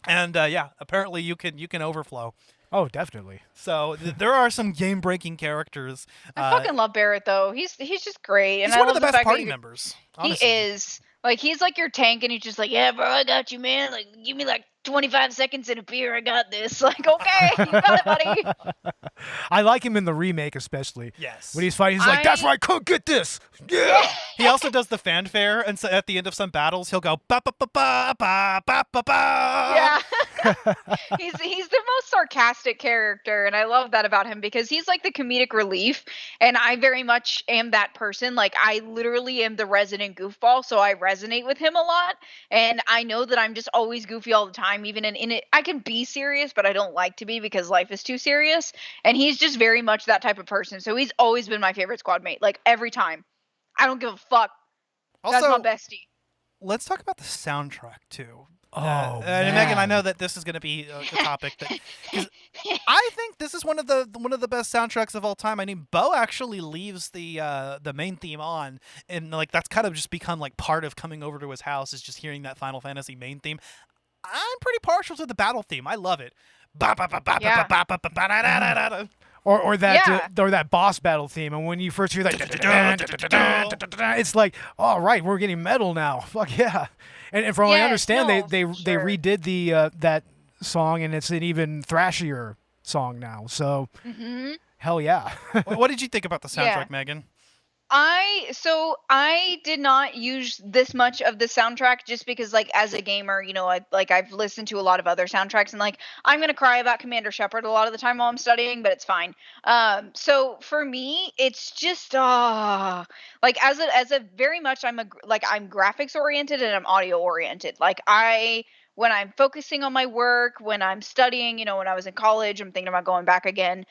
and apparently you can overflow. Oh, definitely. So there are some game breaking characters. I fucking love Barrett though. He's just great. He's And one I of love the best fact that party you- members. He Honestly. is. Like, he's like your tank, and he's just like, yeah, bro, I got you, man. Like, give me like 25 seconds and a beer. I got this. Like, okay, you got it, buddy. I like him in the remake especially. Yes. When he's fighting, he's like, "That's why I couldn't get this." Yeah. He also does the fanfare, and so at the end of some battles, he'll go ba ba ba ba ba ba ba ba. Yeah. he's the most sarcastic character, and I love that about him because he's like the comedic relief, and I very much am that person. Like, I literally am the resident goofball, so I resonate with him a lot, and I know that I'm just always goofy all the time. Even in it, I can be serious, but I don't like to be because life is too serious, and he's just very much that type of person. So he's always been my favorite squad mate, like every time. I don't give a fuck. That's Also, my bestie. let's talk about the soundtrack too. Oh, and Megan, I man. know that this is going to be a topic that 'cause I think this is one of the best soundtracks of all time. I mean, Beau actually leaves the main theme on, and like that's kind of just become like part of coming over to his house is just hearing that Final Fantasy main theme. I'm pretty partial to the battle theme. I love it. Ba ba ba ba Yeah. ba ba ba ba da da da da da. Or that Yeah. or that boss battle theme, and when you first hear that, it's like, all right, we're getting metal now. Fuck yeah! And from what I Yes, understand, no, they for sure. redid the that song, and it's an even thrashier song now. So hell yeah! What did you think about the soundtrack, Yeah. Megan? I did not use this much of the soundtrack just because, like, as a gamer, you know, I've listened to a lot of other soundtracks, and like I'm gonna cry about Commander Shepard a lot of the time while I'm studying, but it's fine. So for me, it's just like as a very much I'm graphics oriented and I'm audio oriented. Like, when I'm focusing on my work, when I'm studying, you know, when I was in college, I'm thinking about going back again.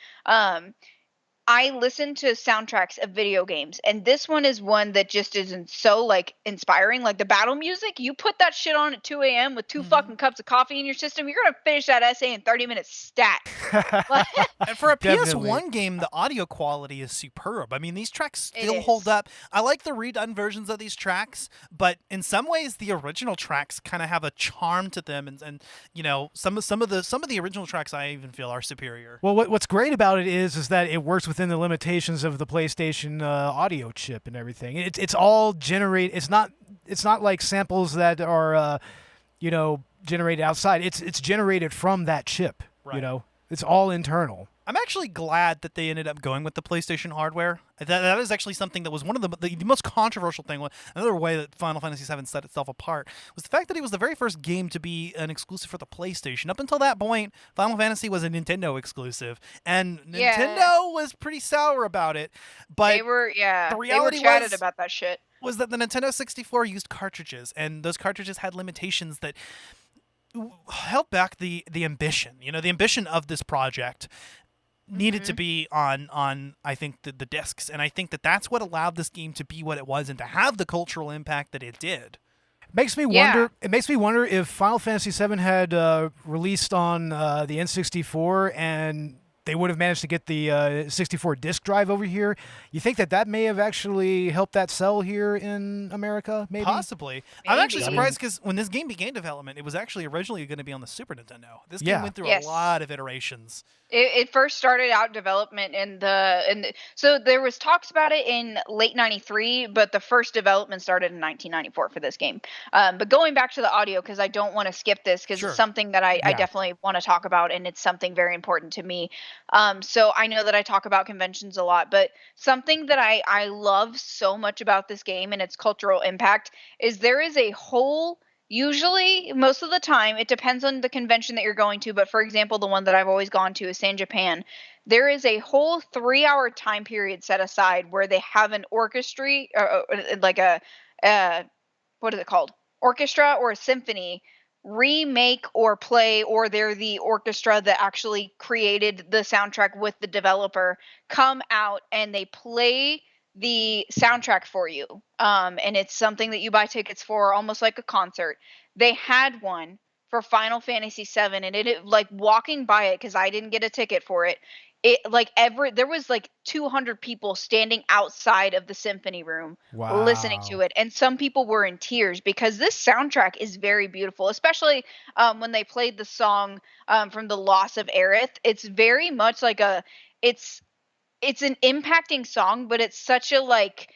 I listen to soundtracks of video games, and this one is one that just isn't so like inspiring. Like the battle music, you put that shit on at 2 a.m. with 2 fucking cups of coffee in your system, you're gonna finish that essay in 30 minutes stat. And for a Definitely. PS1 game, the audio quality is superb. I mean, these tracks It still hold is. up. I like the redone versions of these tracks, but in some ways, the original tracks kind of have a charm to them, and you know, some of the original tracks I even feel are superior. Well, what's great about it is that it works within the limitations of the PlayStation audio chip and everything. It's all generate. It's not like samples that are generated outside. It's generated from that chip. You Right. know, it's all internal. I'm actually glad that they ended up going with the PlayStation hardware. That is actually something that was one of the most controversial thing. Another way that Final Fantasy VII set itself apart was the fact that it was the very first game to be an exclusive for the PlayStation. Up until that point, Final Fantasy was a Nintendo exclusive, and Yeah. Nintendo was pretty sour about it. But They were reality chatted was- about that shit. was that the Nintendo 64 used cartridges, and those cartridges had limitations that held back the ambition. You know, the ambition of this project needed to be on I think the discs, and I think that that's what allowed this game to be what it was and to have the cultural impact that it did. Makes me Yeah. wonder. It makes me wonder if Final Fantasy VII had released on the N64 and they would have managed to get the 64 disc drive over here. You think that may have actually helped that sell here in America? Maybe. Possibly. I'm actually Maybe. surprised because when this game began development, it was actually originally going to be on the Super Nintendo. This game Yeah. went through Yes. a lot of iterations. It first started out development so there was talks about it in late 93, but the first development started in 1994 for this game. But going back to the audio, because I don't want to skip this because Sure. it's something that I Yeah. definitely want to talk about, and it's something very important to me. So I know that I talk about conventions a lot, but something that I love so much about this game and its cultural impact is there is a whole, usually most of the time it depends on the convention that you're going to, but for example the one that I've always gone to is San Japan. There is a whole 3-hour time period set aside where they have an orchestra, like a uh, what is it called? Orchestra or a symphony remake or play, or they're the orchestra that actually created the soundtrack with the developer, come out and they play the soundtrack for you. And it's something that you buy tickets for, almost like a concert. They had one for Final Fantasy VII, and it like walking by it because I didn't get a ticket for it. It like there was like 200 people standing outside of the symphony room listening Wow. to it, and some people were in tears because this soundtrack is very beautiful, especially when they played the song from The Loss of Aerith. It's very much like it's it's an impacting song, but it's such a like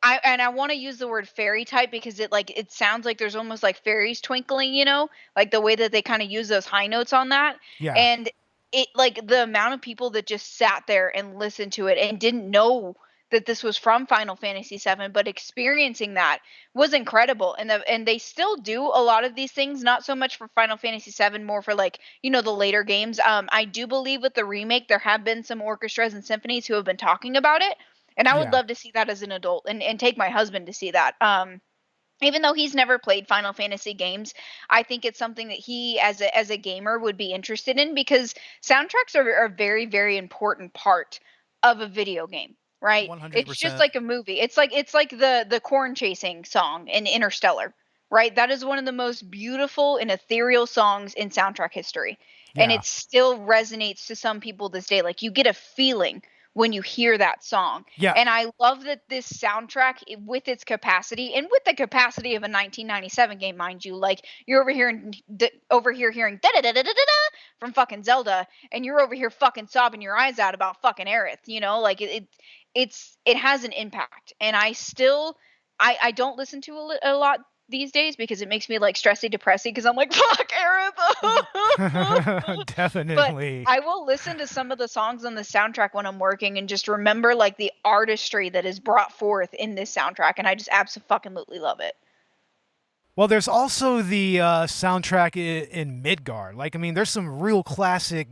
I want to use the word fairy type because it sounds like there's almost like fairies twinkling, like the way that they kind of use those high notes on that. Yeah. And it like the amount of people that just sat there and listened to it and didn't know that this was from Final Fantasy VII, but experiencing that was incredible. And they still do a lot of these things, not so much for Final Fantasy VII, more for like, the later games. I do believe with the remake there have been some orchestras and symphonies who have been talking about it, and I would Yeah. love to see that as an adult and take my husband to see that. Even though he's never played Final Fantasy games, I think it's something that he, as a gamer, would be interested in because soundtracks are a very, very important part of a video game, right? It's just 100%. like a movie. It's like the corn chasing song in Interstellar, right? That is one of the most beautiful and ethereal songs in soundtrack history, and Yeah. it still resonates to some people this day. Like you get a feeling when you hear that song. Yeah. And I love that this soundtrack, with its capacity and with the capacity of a 1997 game, mind you, like you're over here hearing da da da da da da from fucking Zelda, and you're over here fucking sobbing your eyes out about fucking Aerith. Like it has an impact, and I don't listen to a lot these days because it makes me like stressy depressy because I'm like fuck Aerith. But Definitely. I will listen to some of the songs on the soundtrack when I'm working and just remember like the artistry that is brought forth in this soundtrack, and I just absolutely love it. Well, there's also the soundtrack in Midgar. Like, I mean, there's some real classic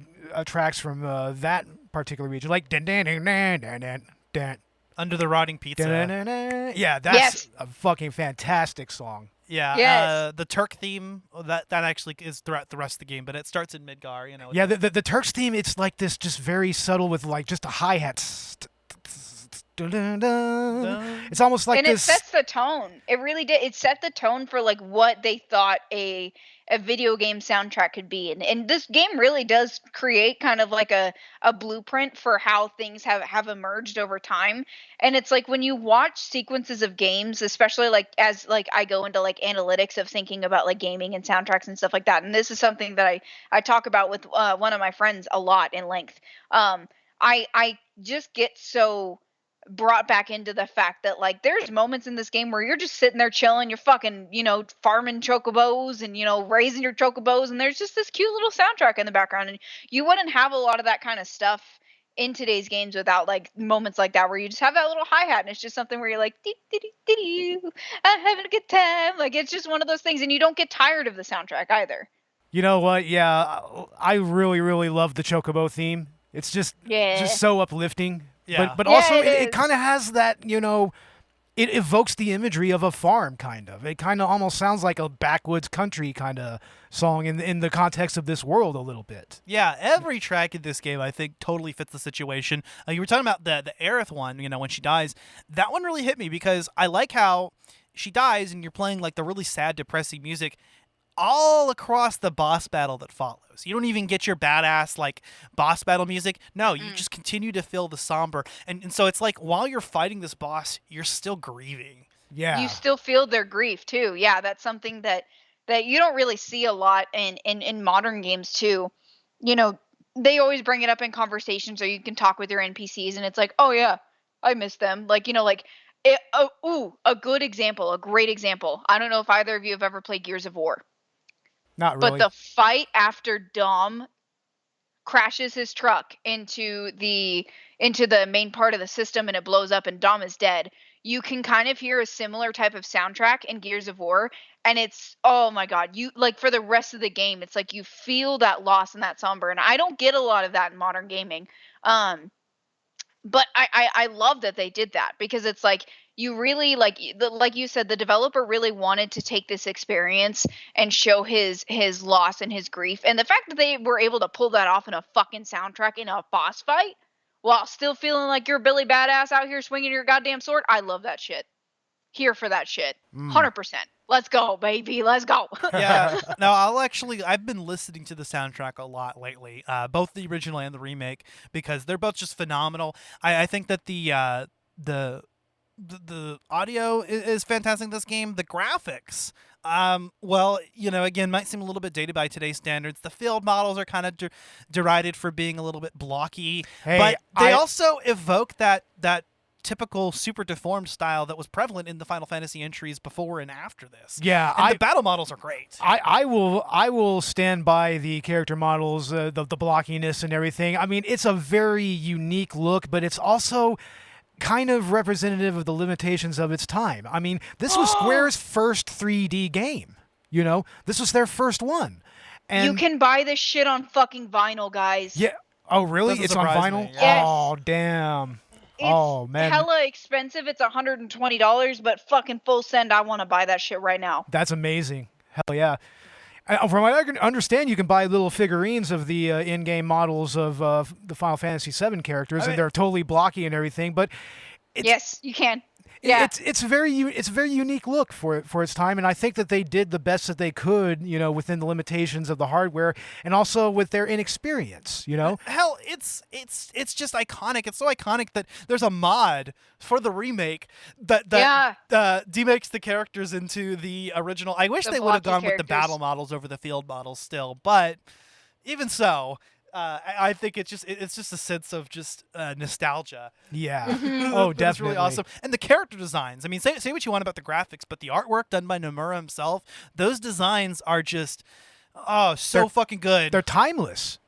tracks from that particular region, like dan dan dan dan dan dan dan. Under the Rotting Pizza. Yeah, that's Yes. a fucking fantastic song. Yeah, Yes. the Turk theme that actually is throughout the rest of the game, but it starts in Midgar. Yeah, the Turks theme, it's like this, just very subtle with like just a hi hat. It's almost like And this. it sets the tone. It really did. It set the tone for like what they thought a video game soundtrack could be. And this game really does create kind of like a blueprint for how things have emerged over time. And it's like when you watch sequences of games, especially like as like I go into like analytics of thinking about like gaming and soundtracks and stuff like that. And this is something that I talk about with one of my friends a lot in length. I just get so brought back into the fact that like there's moments in this game where you're just sitting there chilling, you're fucking, farming chocobos and, raising your chocobos, and there's just this cute little soundtrack in the background. And you wouldn't have a lot of that kind of stuff in today's games without like moments like that where you just have that little hi-hat and it's just something where you're like dee, dee, dee, dee, dee, I'm having a good time. Like it's just one of those things, and you don't get tired of the soundtrack either. You know what? Yeah, I really, really love the Chocobo theme. It's just so uplifting. Yeah. But Yeah, also it it is. kind of has that, it evokes the imagery of a farm, kind of. It kind of almost sounds like a backwoods country kind of song in the context of this world a little bit. Yeah, every track in this game I think totally fits the situation. You were talking about the Aerith one, when she dies. That one really hit me because I like how she dies and you're playing like the really sad, depressing music all across the boss battle that follows. You don't even get your badass like boss battle music. No, you just continue to feel the somber. And so it's like while you're fighting this boss, you're still grieving. Yeah. You still feel their grief too. Yeah, that's something that you don't really see a lot in modern games too. They always bring it up in conversations, or you can talk with your NPCs and it's like, "Oh yeah, I miss them." Like, a good example, a great example. I don't know if either of you have ever played Gears of War. Not But really. the fight after Dom crashes his truck into the main part of the system and it blows up and Dom is dead, you can kind of hear a similar type of soundtrack in Gears of War, and it's, oh my god, you like for the rest of the game, it's like you feel that loss and that somber, and I don't get a lot of that in modern gaming. But I love that they did that, because it's like you really like you said, the developer really wanted to take this experience and show his loss and his grief, and the fact that they were able to pull that off in a fucking soundtrack in a boss fight while still feeling like you're Billy Badass out here swinging your goddamn sword. I love that shit. Here for that shit. 100%. Let's go, baby. Let's go. Yeah. No, I've been listening to the soundtrack a lot lately, both the original and the remake, because they're both just phenomenal. I think that the audio is fantastic in this game. The graphics, well, again, might seem a little bit dated by today's standards. The field models are kind of derided for being a little bit blocky, but they also evoke that typical super deformed style that was prevalent in the Final Fantasy entries before and after this. Yeah, and the battle models are great. I will stand by the character models, the blockiness and everything. I mean, it's a very unique look, but it's also kind of representative of the limitations of its time. I mean, this was Square's first 3D game. This was their first one. And you can buy this shit on fucking vinyl, guys. Yeah. Oh, really? Doesn't It's on surprise vinyl? me, yeah. Yes. Oh, damn. It's man. hella expensive. It's $120, but fucking full send. I want to buy that shit right now. That's amazing. Hell yeah. From what I can understand, you can buy little figurines of the in-game models of the Final Fantasy VII characters, and they're totally blocky and everything. But yes, you can. Yeah, it's a very unique look for its time, and I think that they did the best that they could, within the limitations of the hardware, and also with their inexperience. Hell, it's just iconic. It's so iconic that there's a mod for the remake that demakes the characters into the original. I wish they would have gone with the battle models over the field models still, but even so. I think it's just a sense of just nostalgia. Yeah. Oh, definitely. It's really awesome. And the character designs. I mean, say what you want about the graphics, but the artwork done by Nomura himself, those designs are just fucking good. They're timeless.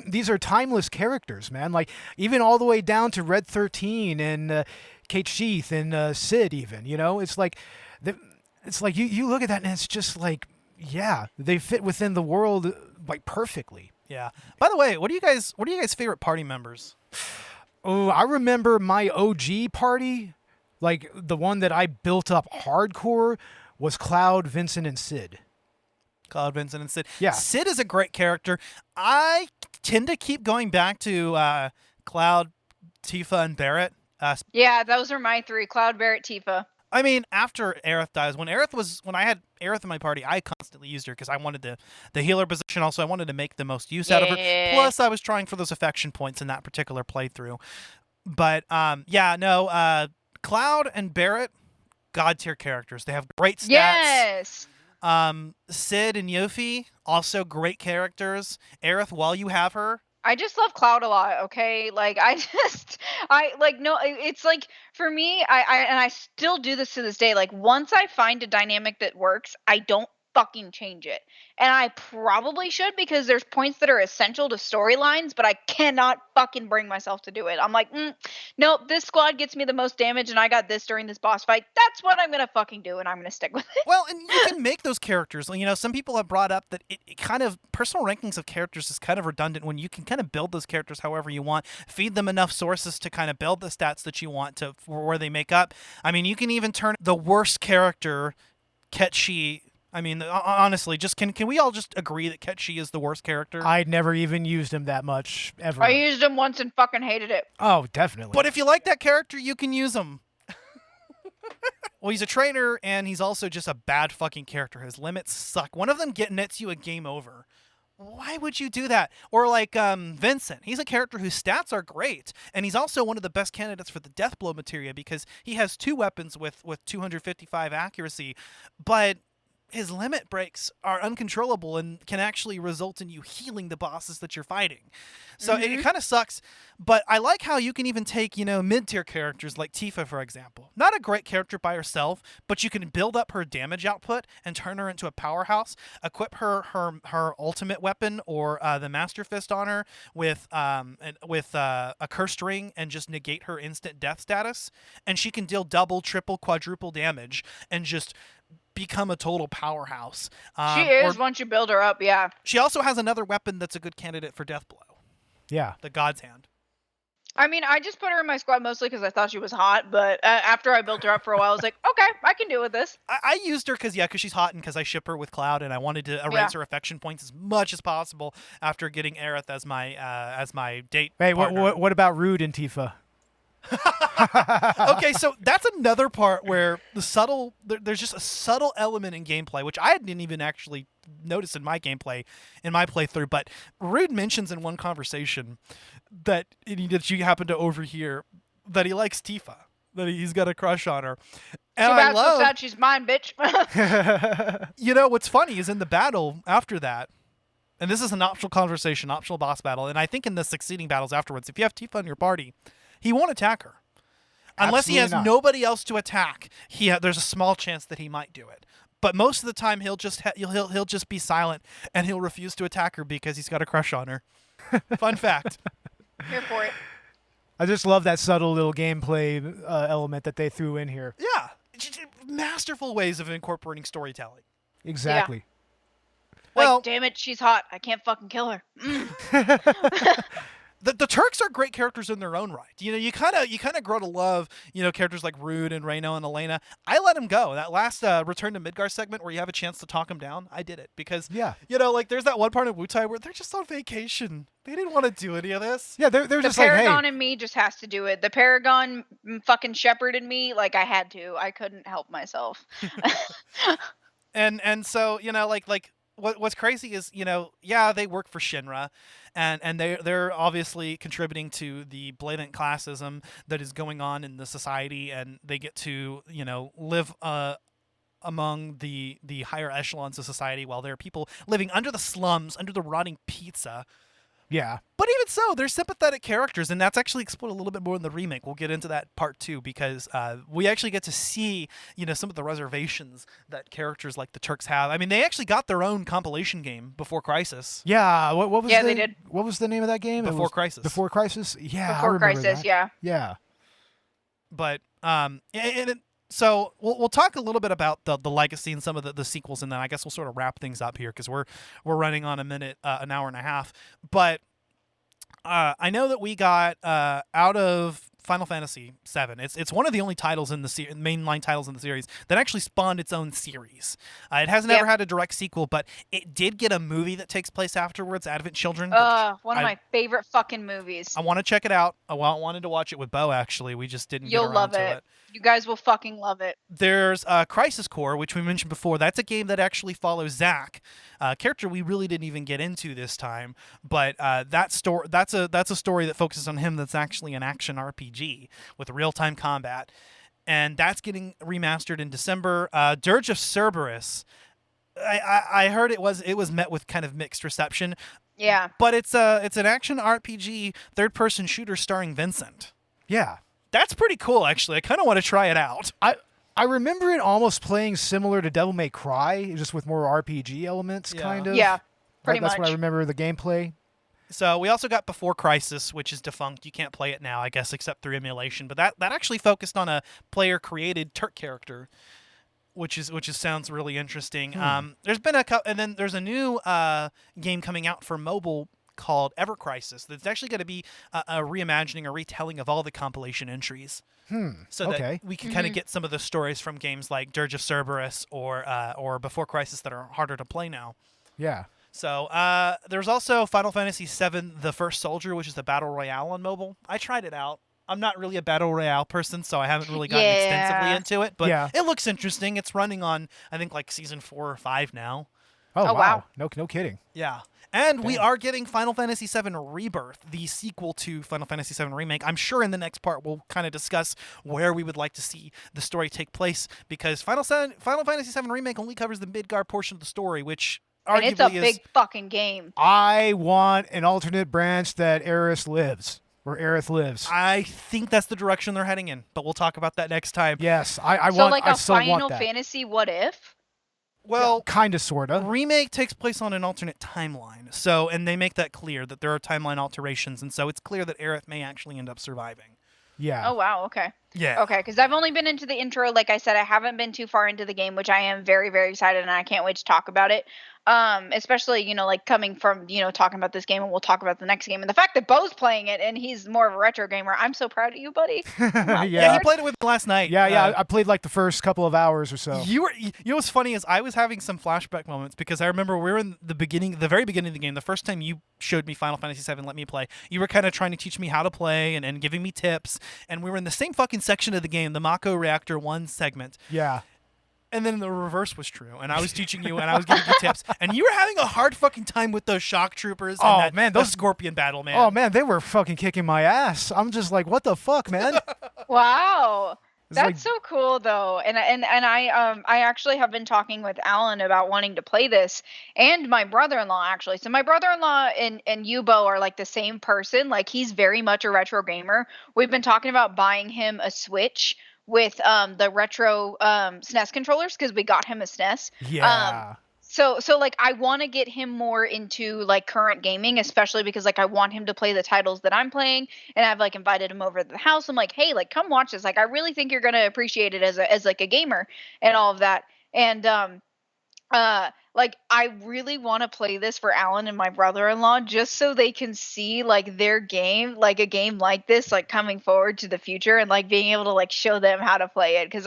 These are timeless characters, man. Like even all the way down to Red 13 and Kate Sheath and Sid even, it's like you look at that and it's just like, yeah, they fit within the world like perfectly. Yeah. By the way, what are you guys' favorite party members? Oh, I remember my OG party, like the one that I built up hardcore, was Cloud, Vincent, and Sid. Cloud, Vincent, and Sid. Yeah. Sid is a great character. I tend to keep going back to Cloud, Tifa, and Barrett. Yeah, those are my three: Cloud, Barrett, Tifa. I mean, after Aerith dies, when I had Aerith in my party, I constantly used her because I wanted the healer position. Also, I wanted to make the most use out of her. Plus, I was trying for those affection points in that particular playthrough. But Cloud and Barrett, god tier characters. They have great stats. Yes. Sid and Yuffie, also great characters. Aerith, while you have her. I just love Cloud a lot, okay? Like, it's like, for me, I still do this to this day. Like, once I find a dynamic that works, I don't fucking change it. And I probably should, because there's points that are essential to storylines, but I cannot fucking bring myself to do it. I'm like, nope, this squad gets me the most damage, and I got this during this boss fight. That's what I'm gonna fucking do, and I'm gonna stick with it. Well, and you can make those characters. Some people have brought up that it kind of, personal rankings of characters is kind of redundant when you can kind of build those characters however you want, feed them enough sources to kind of build the stats that you want to for where they make up. I mean, you can even turn the worst character, Ketchi. I mean, honestly, just can we all just agree that Ketchi is the worst character? I'd never even used him that much, ever. I used him once and fucking hated it. Oh, definitely. But if you like that character, you can use him. Well, he's a trainer, and he's also just a bad fucking character. His limits suck. One of them nets you a game over. Why would you do that? Or like Vincent. He's a character whose stats are great, and he's also one of the best candidates for the death blow materia because he has two weapons with 255 accuracy, but his limit breaks are uncontrollable and can actually result in you healing the bosses that you're fighting. So it kind of sucks, but I like how you can even take, mid-tier characters like Tifa, for example. Not a great character by herself, but you can build up her damage output and turn her into a powerhouse, equip her ultimate weapon or the Master Fist on her with a cursed ring and just negate her instant death status, and she can deal double, triple, quadruple damage and just become a total powerhouse. She is once you build her up, yeah. She also has another weapon that's a good candidate for Death Blow. Yeah. The God's Hand. I mean, I just put her in my squad mostly because I thought she was hot, but after I built her up for a while, I was like, okay, I can deal with this. I used her because she's hot and because I ship her with Cloud, and I wanted to erase her affection points as much as possible after getting Aerith as my date partner. What about Rude and Tifa? Okay, so that's another part where there's just a subtle element in gameplay, which I didn't even actually notice in my playthrough, but Rude mentions in one conversation that you happen to overhear that he likes Tifa, that he's got a crush on her. And Too bad, so sad she's mine, bitch. What's funny is in the battle after that, and this is an optional conversation, optional boss battle, and I think in the succeeding battles afterwards, if you have Tifa in your party, he won't attack her. Unless he has nobody else to attack, there's a small chance that he might do it. But most of the time, he'll just be silent and he'll refuse to attack her because he's got a crush on her. Fun fact. Here for it. I just love that subtle little gameplay element that they threw in here. Yeah, masterful ways of incorporating storytelling. Exactly. Yeah. Well, damn it, she's hot. I can't fucking kill her. The Turks are great characters in their own right. You kind of grow to love, characters like Rude and Reno and Elena. I let them go. That last Return to Midgar segment where you have a chance to talk them down, I did it because there's that one part of Wutai where they're just on vacation. They didn't want to do any of this. Yeah, they're just like, hey. The Paragon in me just has to do it. The Paragon fucking shepherded me like I had to. I couldn't help myself. and so what's crazy is they work for Shinra. And they're obviously contributing to the blatant classism that is going on in the society, and they get to live among the higher echelons of society while there are people living under the slums, under the rotting pizza. Yeah. But even so, they're sympathetic characters, and that's actually explored a little bit more in the remake. We'll get into that part 2 because we actually get to see, some of the reservations that characters like the Turks have. I mean, they actually got their own compilation game before Crisis. Yeah. What was they did. What was the name of that game? Before Crisis. Before Crisis? Yeah. Before Crisis, yeah. Yeah. But so we'll talk a little bit about the legacy and some of the sequels, and then I guess we'll sort of wrap things up here because we're running on an hour and a half. But I know that we got out of Final Fantasy VII. It's one of the only titles in the mainline titles in the series that actually spawned its own series. It hasn't ever had a direct sequel, but it did get a movie that takes place afterwards, Advent Children. One of my favorite fucking movies. I want to check it out. I wanted to watch it with Beau, actually. We just didn't get around to it. You guys will fucking love it. There's Crisis Core, which we mentioned before. That's a game that actually follows Zack, a character we really didn't even get into this time. But that's a story that focuses on him that's actually an action RPG with real-time combat. And that's getting remastered in December. Dirge of Cerberus, I heard it was met with kind of mixed reception. Yeah. But it's an action RPG third-person shooter starring Vincent. Yeah. That's pretty cool, actually. I kind of want to try it out. I remember it almost playing similar to Devil May Cry, just with more RPG elements, kind of. Yeah, pretty That's much. what I remember the gameplay. So we also got Before Crisis, which is defunct. You can't play it now, I guess, except through emulation. But that actually focused on a player-created Turk character, which sounds really interesting. There's been and then there's a new game coming out for mobile called Ever Crisis that's actually going to be a reimagining, a retelling of all the compilation entries. So that we can kind of get some of the stories from games like Dirge of Cerberus or Before Crisis that are harder to play now. Yeah. So there's also Final Fantasy VII: The First Soldier, which is the Battle Royale on mobile. I tried it out. I'm not really a Battle Royale person, so I haven't really gotten extensively into it. But it looks interesting. It's running on, I think, like Season 4 or 5 now. Oh, wow. No kidding. Yeah. And we Damn. are getting Final Fantasy VII Rebirth, the sequel to Final Fantasy VII Remake. I'm sure in the next part we'll kind of discuss where we would like to see the story take place, because Final Fantasy VII Remake only covers the Midgar portion of the story, which And it's a arguably is... big fucking game. I want an alternate branch that Aerith lives. I think that's the direction they're heading in, but we'll talk about that next time. Yes, I So want. like I a still want Final that. Fantasy what if? Well, Kind of, sorta. Remake takes place on an alternate timeline, so, and they make that clear that there are timeline alterations, and so it's clear that Aerith may actually end up surviving. Yeah. Oh wow, okay. Yeah. Okay, because I've only been into the intro. Like I said, I haven't been too far into the game, which I am very, very excited, and I can't wait to talk about it. Especially, like coming from, talking about this game, and we'll talk about the next game. And the fact that Beau's playing it and he's more of a retro gamer, I'm so proud of you, buddy. Yeah, he played it with me last night. Yeah. I played like the first couple of hours or so. You know what's funny is I was having some flashback moments, because I remember we were in the very beginning of the game. The first time you showed me Final Fantasy VII, let me play, you were kind of trying to teach me how to play and giving me tips. And we were in the same fucking section of the game, the Mako Reactor 1 segment. Yeah. And then the reverse was true, and I was teaching you, and I was giving you tips, and you were having a hard fucking time with those shock troopers. Oh, And man, those Scorpion battle, man. Oh man, they were fucking kicking my ass. I'm just like, what the fuck, man? Wow. It's That's like- so cool though. And I actually have been talking with Alan about wanting to play this, and my brother-in-law actually. So my brother-in-law and you, Beau, are like the same person. Like he's very much a retro gamer. We've been talking about buying him a Switch with the retro SNES controllers, because we got him a SNES. Yeah. So like I want to get him more into like current gaming, especially because like I want him to play the titles that I'm playing, and I've like invited him over to the house. I'm like, hey, like come watch this. Like I really think you're gonna appreciate it as like a gamer and all of that. And like I really want to play this for Alan and my brother-in-law, just so they can see like their game, like a game like this, like coming forward to the future, and like being able to like show them how to play it. Because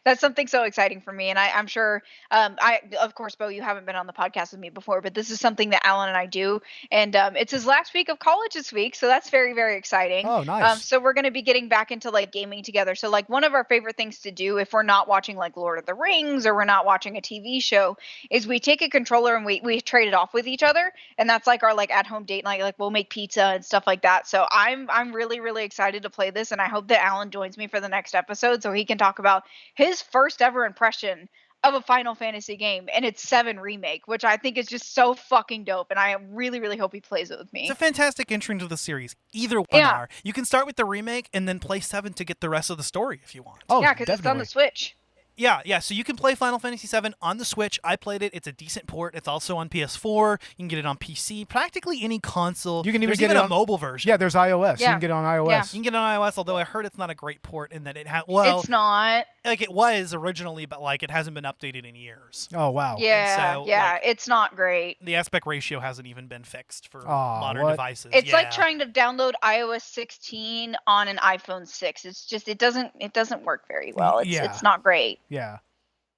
that's something so exciting for me. And I'm sure, of course, Beau, you haven't been on the podcast with me before, but this is something that Alan and I do. And it's his last week of college this week, so that's very, very exciting. Oh, nice. So we're going to be getting back into like gaming together. So like one of our favorite things to do if we're not watching like Lord of the Rings, or we're not watching a TV show, is we take a controller and we trade it off with each other, and that's like our like at home date night. Like we'll make pizza and stuff like that. So I'm really, really excited to play this, and I hope that Alan joins me for the next episode so he can talk about his first ever impression of a Final Fantasy game, and it's VII Remake, which I think is just so fucking dope, and I really, really hope he plays it with me. It's a fantastic entry into the series. Either one Yeah. are. You can start with the remake and then play 7 to get the rest of the story if you want. Oh, yeah, because it's on the definitely. Switch. Yeah. So you can play Final Fantasy VII on the Switch. I played it. It's a decent port. It's also on PS4. You can get it on PC. Practically any console. You can even There's get even it a on- mobile version. Yeah, there's iOS. You Yeah. can get it on iOS. Yeah. You can get it on iOS, although I heard it's not a great port in that it has. Well, It's not. like it was originally, but like it hasn't been updated in years. Oh wow. Yeah, so, yeah, like- it's not great. The aspect ratio hasn't even been fixed for Aw, modern what? devices. It's like Yeah. trying to download iOS 16 on an iPhone 6. It's just it doesn't work very well. Yeah. It's not great. Yeah.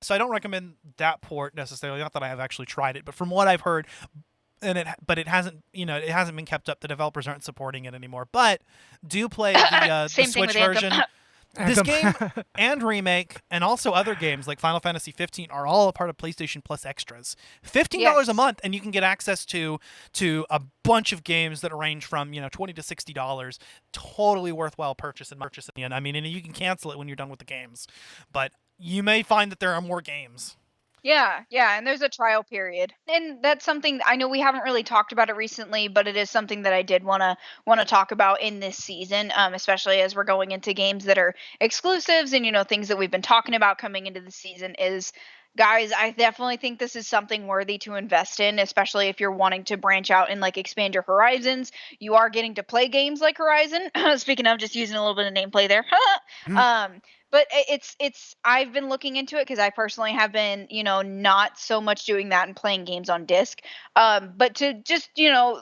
So I don't recommend that port necessarily. Not that I have actually tried it, but from what I've heard, but it hasn't been kept up. The developers aren't supporting it anymore. But do play the Same thing Switch with Anthem. version. This Anthem. game and Remake, and also other games like Final Fantasy 15 are all a part of PlayStation Plus extras. $15 Yes. a month, and you can get access to a bunch of games that range from $20 to $60. Totally worthwhile purchase. And I mean, and you can cancel it when you're done with the games, but you may find that there are more games. Yeah, and there's a trial period. And that's something I know we haven't really talked about it recently, but it is something that I did want to talk about in this season, especially as we're going into games that are exclusives and things that we've been talking about coming into the season is, guys, I definitely think this is something worthy to invest in, especially if you're wanting to branch out and like expand your horizons. You are getting to play games like Horizon. Speaking of, just using a little bit of nameplay there. But it's I've been looking into it because I personally have been, not so much doing that and playing games on disc. But to just,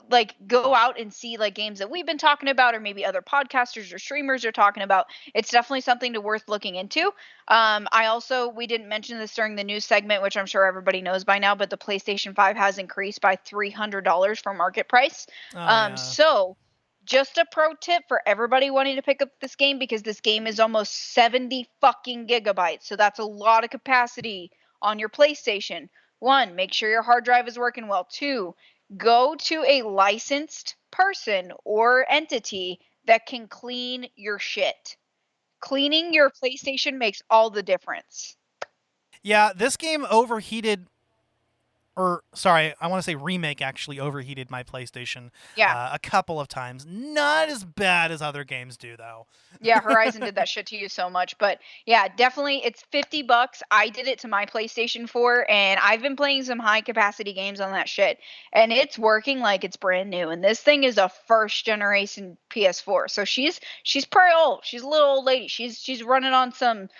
like go out and see like games that we've been talking about, or maybe other podcasters or streamers are talking about, it's definitely something worth looking into. We didn't mention this during the news segment, which I'm sure everybody knows by now, but the PlayStation 5 has increased by $300 from market price. So just a pro tip for everybody wanting to pick up this game, because this game is almost 70 fucking gigabytes. So that's a lot of capacity on your PlayStation. 1, make sure your hard drive is working well. 2, go to a licensed person or entity that can clean your shit. Cleaning your PlayStation makes all the difference. Yeah, this game overheated, or sorry, I want to say remake actually overheated my PlayStation Yeah. a couple of times. Not as bad as other games do, though. Yeah, Horizon did that shit to you so much, but yeah, definitely it's $50. I did it to my PlayStation 4 and I've been playing some high capacity games on that shit and it's working like it's brand new. And this thing is a first generation PS4. So she's pretty old. She's a little old lady. She's running on some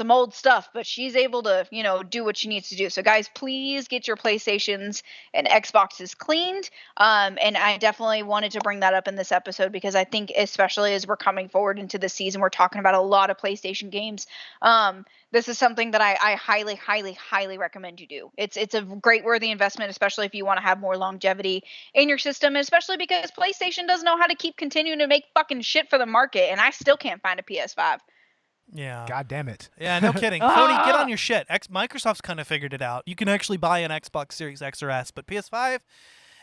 old stuff, but she's able to, do what she needs to do. So guys, please get your PlayStations and Xboxes cleaned. And I definitely wanted to bring that up in this episode because I think especially as we're coming forward into the season, we're talking about a lot of PlayStation games. This is something that I highly, highly, highly recommend you do. It's a great worthy investment, especially if you want to have more longevity in your system, especially because PlayStation doesn't know how to keep continuing to make fucking shit for the market, and I still can't find a PS5. Yeah. God damn it. Yeah, no kidding. Sony, get on your shit. Microsoft's kind of figured it out. You can actually buy an Xbox Series X or S, but PS5,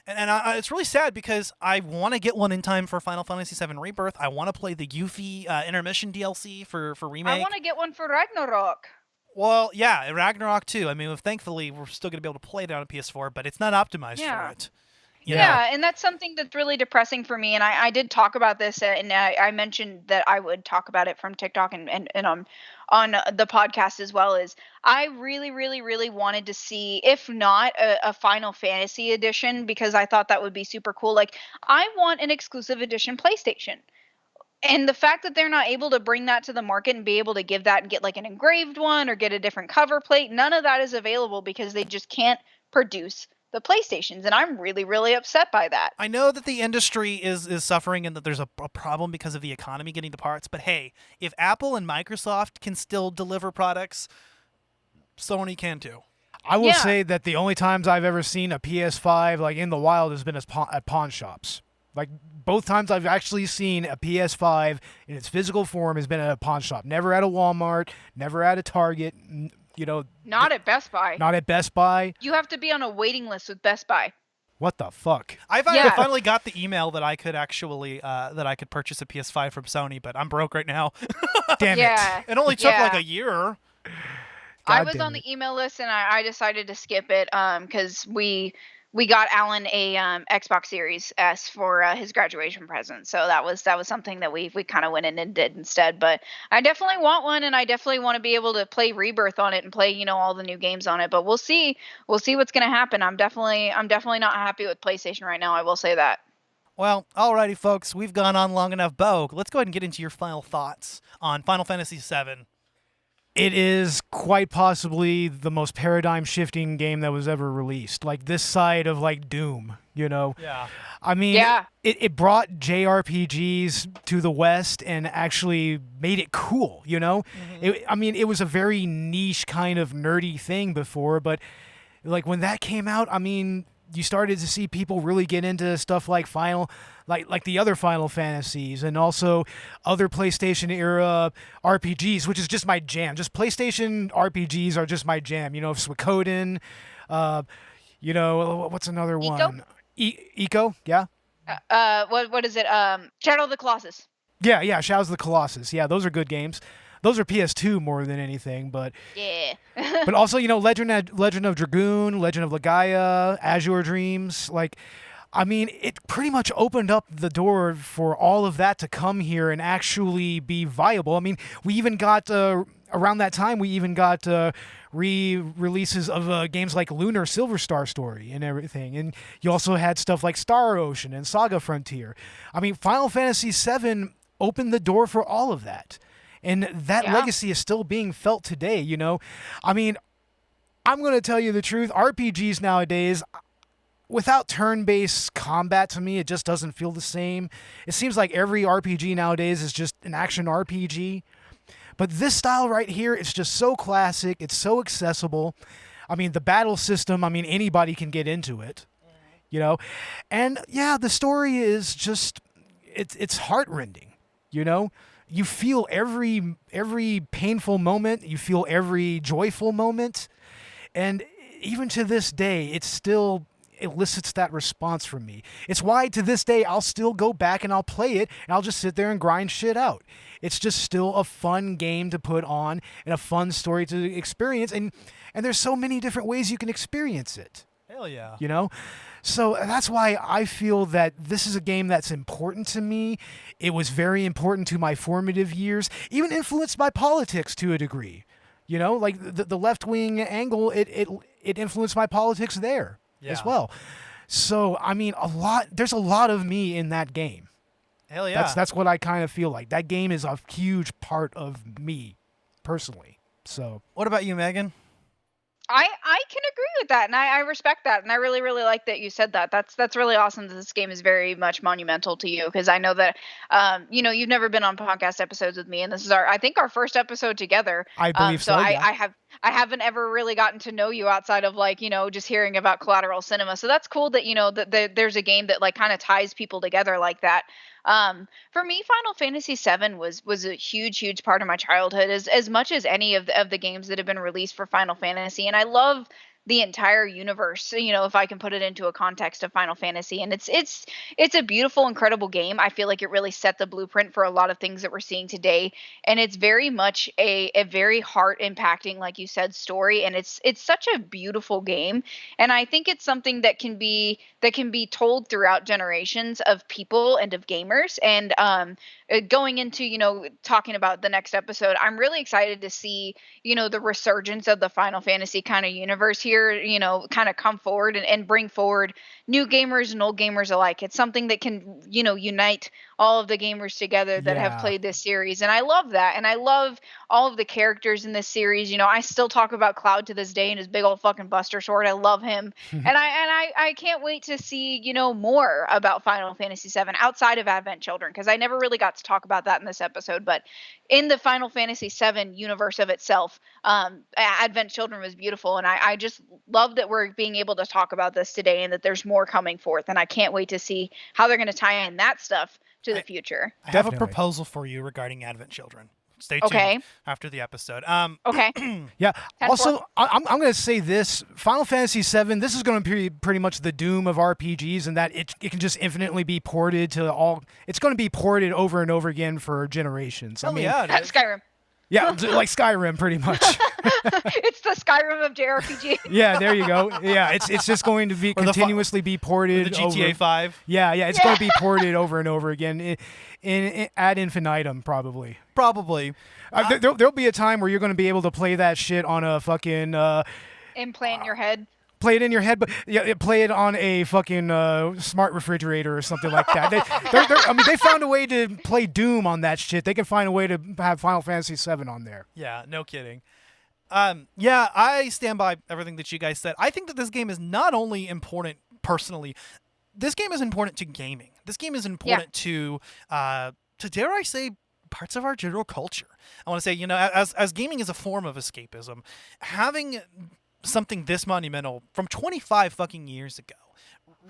and it's really sad because I want to get one in time for Final Fantasy VII Rebirth. I want to play the Yuffie intermission DLC for remake. I want to get one for Ragnarok. Well, yeah, Ragnarok too. I mean, thankfully, we're still going to be able to play it on a PS4, but it's not optimized for it. Yeah, and that's something that's really depressing for me. And I did talk about this, and I mentioned that I would talk about it from TikTok and on the podcast as well. Is I really, really, really wanted to see, if not a Final Fantasy edition, because I thought that would be super cool. Like, I want an exclusive edition PlayStation. And the fact that they're not able to bring that to the market and be able to give that and get like an engraved one or get a different cover plate, none of that is available because they just can't produce the PlayStations, and I'm really, really upset by that. I know that the industry is suffering and that there's a problem because of the economy getting the parts, but hey, if Apple and Microsoft can still deliver products, Sony can too. I will say that the only times I've ever seen a PS5 like in the wild has been at pawn shops. Like both times I've actually seen a PS5 in its physical form has been at a pawn shop. Never at a Walmart, never at a Target. Not at Best Buy. Not at Best Buy. You have to be on a waiting list with Best Buy. What the fuck? I finally got the email that I could actually that I could purchase a PS5 from Sony, but I'm broke right now. Damn it! It only took like a year. I was on the email list and I decided to skip it because we got Alan a Xbox Series S for his graduation present. So that was something that we kind of went in and did instead. But I definitely want one, and I definitely want to be able to play Rebirth on it and play, all the new games on it. But we'll see what's going to happen. I'm definitely not happy with PlayStation right now. I will say that. Well, alrighty, folks, we've gone on long enough. Beau, let's go ahead and get into your final thoughts on Final Fantasy VII. It is quite possibly the most paradigm-shifting game that was ever released. Like, this side of, like, Doom, Yeah. I mean, it brought JRPGs to the West and actually made it cool, Mm-hmm. It was a very niche kind of nerdy thing before, but, like, when that came out, you started to see people really get into stuff like like the other Final Fantasies and also other PlayStation era RPGs, which is just my jam. Just PlayStation RPGs are just my jam. Suikoden, what's another one? Eco, yeah. What is it? Shadow of the Colossus. Yeah, Shadows of the Colossus. Yeah, those are good games. Those are PS2 more than anything, but yeah. But also, Legend of Dragoon, Legend of Legaia, Azure Dreams, it pretty much opened up the door for all of that to come here and actually be viable. We even got around that time we even got re-releases of games like Lunar Silver Star Story and everything, and you also had stuff like Star Ocean and Saga Frontier. Final Fantasy VII opened the door for all of that. And that legacy is still being felt today, I'm going to tell you the truth. RPGs nowadays, without turn-based combat, to me, it just doesn't feel the same. It seems like every RPG nowadays is just an action RPG. But this style right here, it's just so classic. It's so accessible. The battle system, anybody can get into it, And, the story is just, it's heart-rending, You feel every painful moment. You feel every joyful moment. And even to this day, it still elicits that response from me. It's why to this day I'll still go back and I'll play it and I'll just sit there and grind shit out. It's just still a fun game to put on and a fun story to experience, and there's so many different ways you can experience it. Hell yeah. You know? So that's why I feel that this is a game that's important to me. It was very important to my formative years, even influenced by politics to a degree. You know, like the left-wing angle, it influenced my politics there as well. So, I mean, there's a lot of me in that game. Hell yeah. That's what I kind of feel like. That game is a huge part of me, personally. So, what about you, Megan? I can agree with that, and I respect that, and I really, really like that you said that. That's really awesome that this game is very much monumental to you, because I know that you've never been on podcast episodes with me, and this is I think our first episode together. I believe so. Yeah. I haven't ever really gotten to know you outside of just hearing about Collateral Cinema. So that's cool that that there's a game that kind of ties people together like that. For me, Final Fantasy VII was a huge part of my childhood, as much as any of the games that have been released for Final Fantasy. And I love the entire universe, if I can put it into a context of Final Fantasy. And it's a beautiful, incredible game. I feel like it really set the blueprint for a lot of things that we're seeing today. And it's very much a very heart impacting, like you said, story. And it's such a beautiful game. And I think it's something that can be told throughout generations of people and of gamers. And going into, talking about the next episode, I'm really excited to see, the resurgence of the Final Fantasy kind of universe here, kind of come forward and bring forward new gamers and old gamers alike. It's something that can, unite all of the gamers together that have played this series. And I love that. And I love all of the characters in this series. I still talk about Cloud to this day and his big old fucking Buster Sword. I love him. and I can't wait to see, more about Final Fantasy VII outside of Advent Children, because I never really got to talk about that in this episode. But in the Final Fantasy VII universe of itself, Advent Children was beautiful. And I just love that we're being able to talk about this today and that there's more coming forth. And I can't wait to see how they're going to tie in that stuff to the future. I have a proposal for you regarding Advent Children. Stay tuned after the episode. Okay. Yeah. Also, I'm going to say this. Final Fantasy VII, this is going to be pretty much the doom of RPGs, in that it can just infinitely be ported to all... It's going to be ported over and over again for generations. That's Skyrim. Yeah, like Skyrim, pretty much. It's the Skyrim of JRPG. Yeah, there you go. Yeah, it's just going to be continuously be ported. The GTA 5. Yeah, it's going to be ported over and over again, in ad infinitum, probably. Probably. There'll be a time where you're going to be able to play that shit on a fucking... implant in your head. Play it in your head, but play it on a fucking smart refrigerator or something like that. They found a way to play Doom on that shit. They can find a way to have Final Fantasy VII on there. Yeah, no kidding. I stand by everything that you guys said. I think that this game is not only important personally, this game is important to gaming. This game is important to dare I say, parts of our general culture. I want to say, as gaming is a form of escapism, having something this monumental from 25 fucking years ago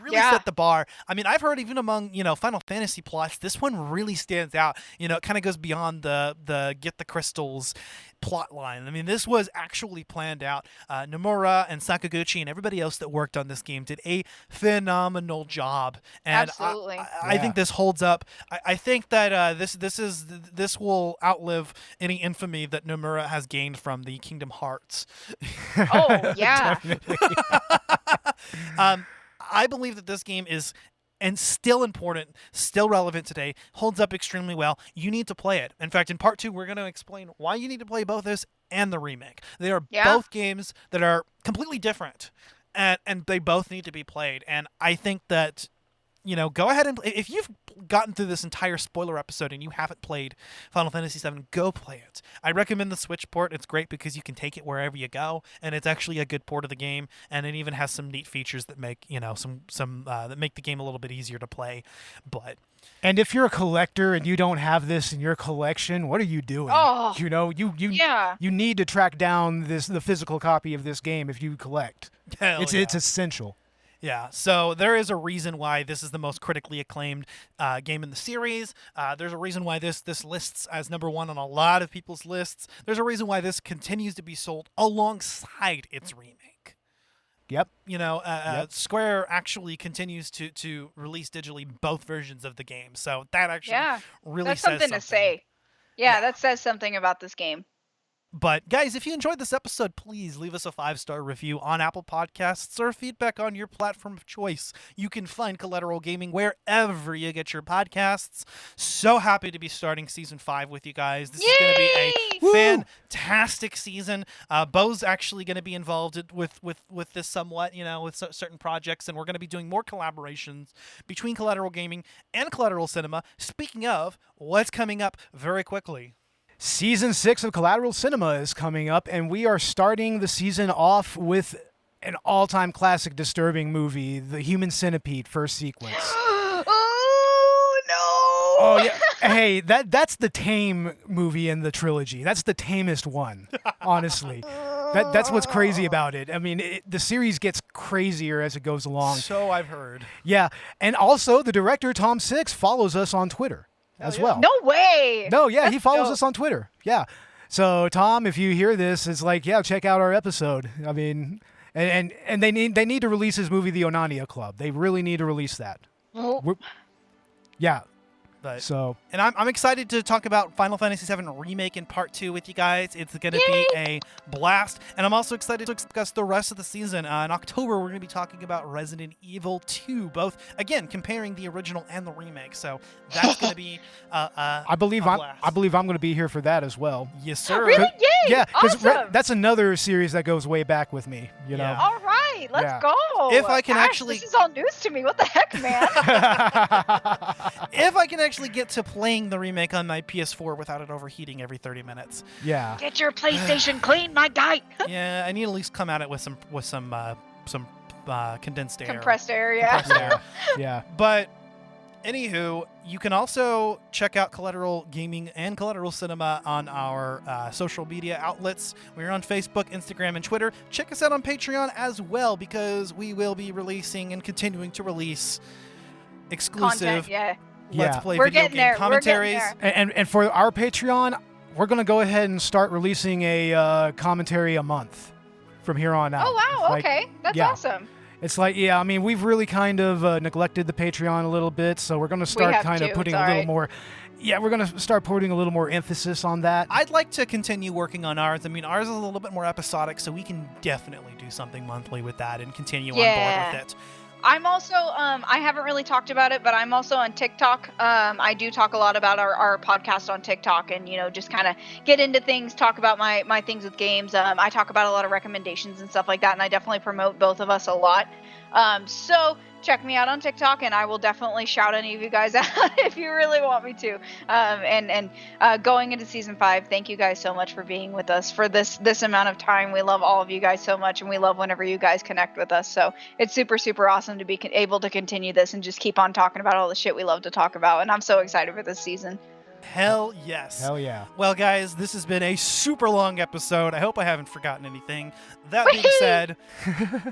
really set the bar. I mean, I've heard even among, Final Fantasy plots, this one really stands out. It kind of goes beyond the get the crystals plot line. I mean, this was actually planned out. Nomura and Sakaguchi and everybody else that worked on this game did a phenomenal job. And absolutely. I think this holds up. I think that this will outlive any infamy that Nomura has gained from the Kingdom Hearts. Oh, yeah. I believe that this game is and still important, still relevant today, holds up extremely well. You need to play it. In fact, in part 2, we're going to explain why you need to play both this and the remake. They are both games that are completely different, and they both need to be played. And I think that, go ahead and if you've gotten through this entire spoiler episode and you haven't played Final Fantasy VII, go play it. I recommend the Switch port. It's great because you can take it wherever you go, and it's actually a good port of the game. And it even has some neat features that make that make the game a little bit easier to play. And if you're a collector and you don't have this in your collection, what are you doing? Oh, you need to track down the physical copy of this game if you collect. It's essential. Yeah, so there is a reason why this is the most critically acclaimed game in the series. There's a reason why this lists as number 1 on a lot of people's lists. There's a reason why this continues to be sold alongside its remake. Yep. Square actually continues to release digitally both versions of the game. So that actually really that's says something to say. Yeah, that says something about this game. But guys, if you enjoyed this episode, please leave us a 5-star review on Apple Podcasts or feedback on your platform of choice. You can find Collateral Gaming wherever you get your podcasts. So happy to be starting season 5 with you guys. This is going to be a fantastic season. Beau's actually going to be involved with this somewhat, with certain projects, and we're going to be doing more collaborations between Collateral Gaming and Collateral Cinema. Speaking of, what's coming up very quickly? Season 6 of Collateral Cinema is coming up, and we are starting the season off with an all-time classic disturbing movie, The Human Centipede first sequence. Oh, no! Oh, yeah. Hey, that's the tame movie in the trilogy. That's the tamest one, honestly. That's what's crazy about it. I mean, the series gets crazier as it goes along. So I've heard. Yeah, and also the director, Tom Six, follows us on Twitter as well. No way! No, yeah, he follows us on Twitter. Yeah. So, Tom, if you hear this, it's like, check out our episode. I mean, and they need to release his movie, The Onania Club. They really need to release that. Yeah. And I'm excited to talk about Final Fantasy VII Remake in Part 2 with you guys. It's going to be a blast. And I'm also excited to discuss the rest of the season. In October, we're going to be talking about Resident Evil 2, both, again, comparing the original and the remake. So that's going to be I believe I'm going to be here for that as well. Yes, sir. Really? Yay! Yeah, because awesome. That's another series that goes way back with me, you know. All right, let's go. If I can Ash, this is all news to me. What the heck, man? If I can actually get to playing the remake on my PS4 without it overheating every 30 minutes. Yeah. Get your PlayStation clean, my guy. Yeah, I need to at least come at it with some condensed air. Compressed air, yeah. Compressed air. Yeah. But anywho, you can also check out Collateral Gaming and Collateral Cinema on our social media outlets. We're on Facebook, Instagram, and Twitter. Check us out on Patreon as well, because we will be releasing and continuing to release exclusive content, Let's Play We're video getting game there. commentaries. We're getting there. And for our Patreon, we're going to go ahead and start releasing a commentary a month from here on out. Oh, wow. Okay. That's awesome. It's like, I mean, we've really kind of neglected the Patreon a little bit, so we're going to start kind of putting a little more... Yeah, we're going to start putting a little more emphasis on that. I'd like to continue working on ours. I mean, ours is a little bit more episodic, so we can definitely do something monthly with that and continue on board with it. I'm also, I haven't really talked about it, but I'm also on TikTok. I do talk a lot about our podcast on TikTok and, just kind of get into things, talk about my things with games. I talk about a lot of recommendations and stuff like that, and I definitely promote both of us a lot. So check me out on TikTok, and I will definitely shout any of you guys out if you really want me to. And going into season 5, thank you guys so much for being with us for this amount of time. We love all of you guys so much, and we love whenever you guys connect with us. So it's super, super awesome to be able to continue this and just keep on talking about all the shit we love to talk about. And I'm so excited for this season. Hell yes. Hell yeah. Well, guys, this has been a super long episode. I hope I haven't forgotten anything. That being said,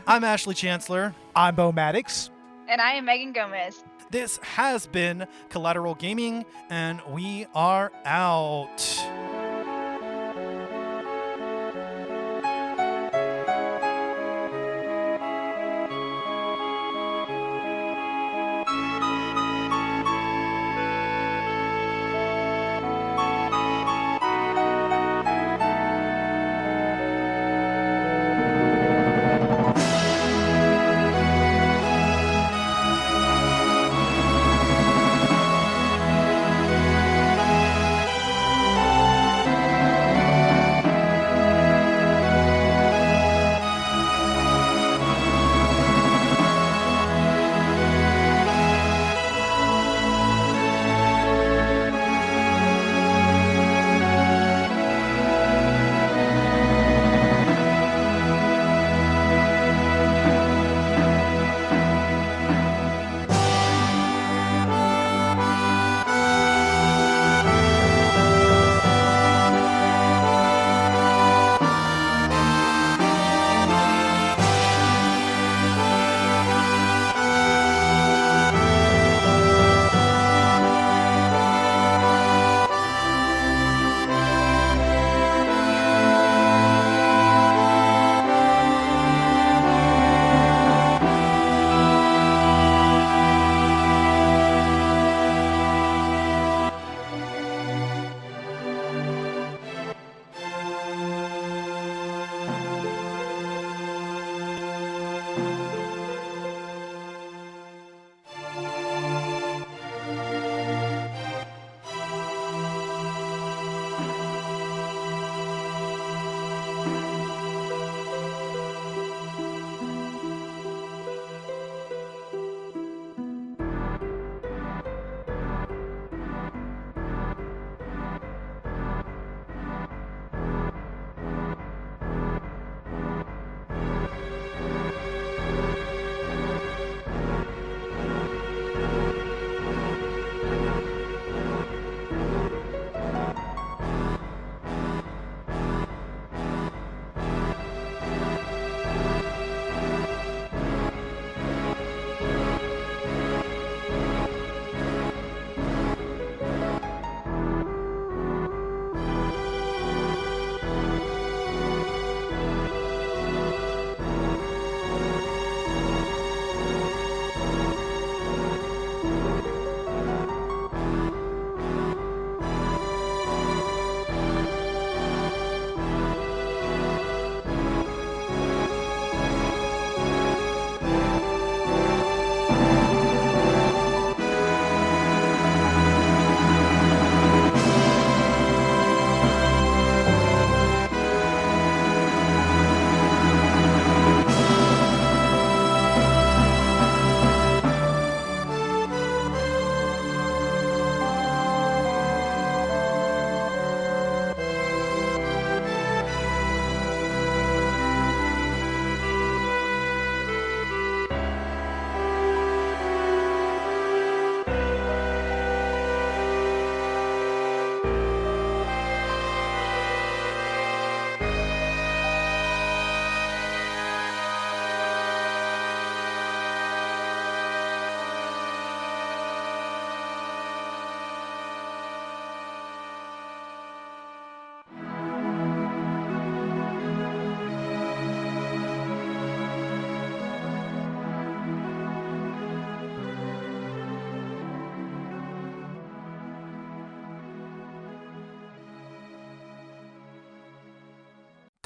I'm Ashley Chancellor. I'm Beau Maddox. And I am Megan Gomez. This has been Collateral Gaming, and we are out.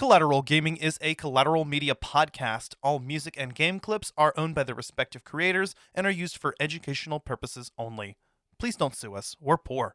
Collateral Gaming is a Collateral Media podcast. All music and game clips are owned by their respective creators and are used for educational purposes only. Please don't sue us. We're poor.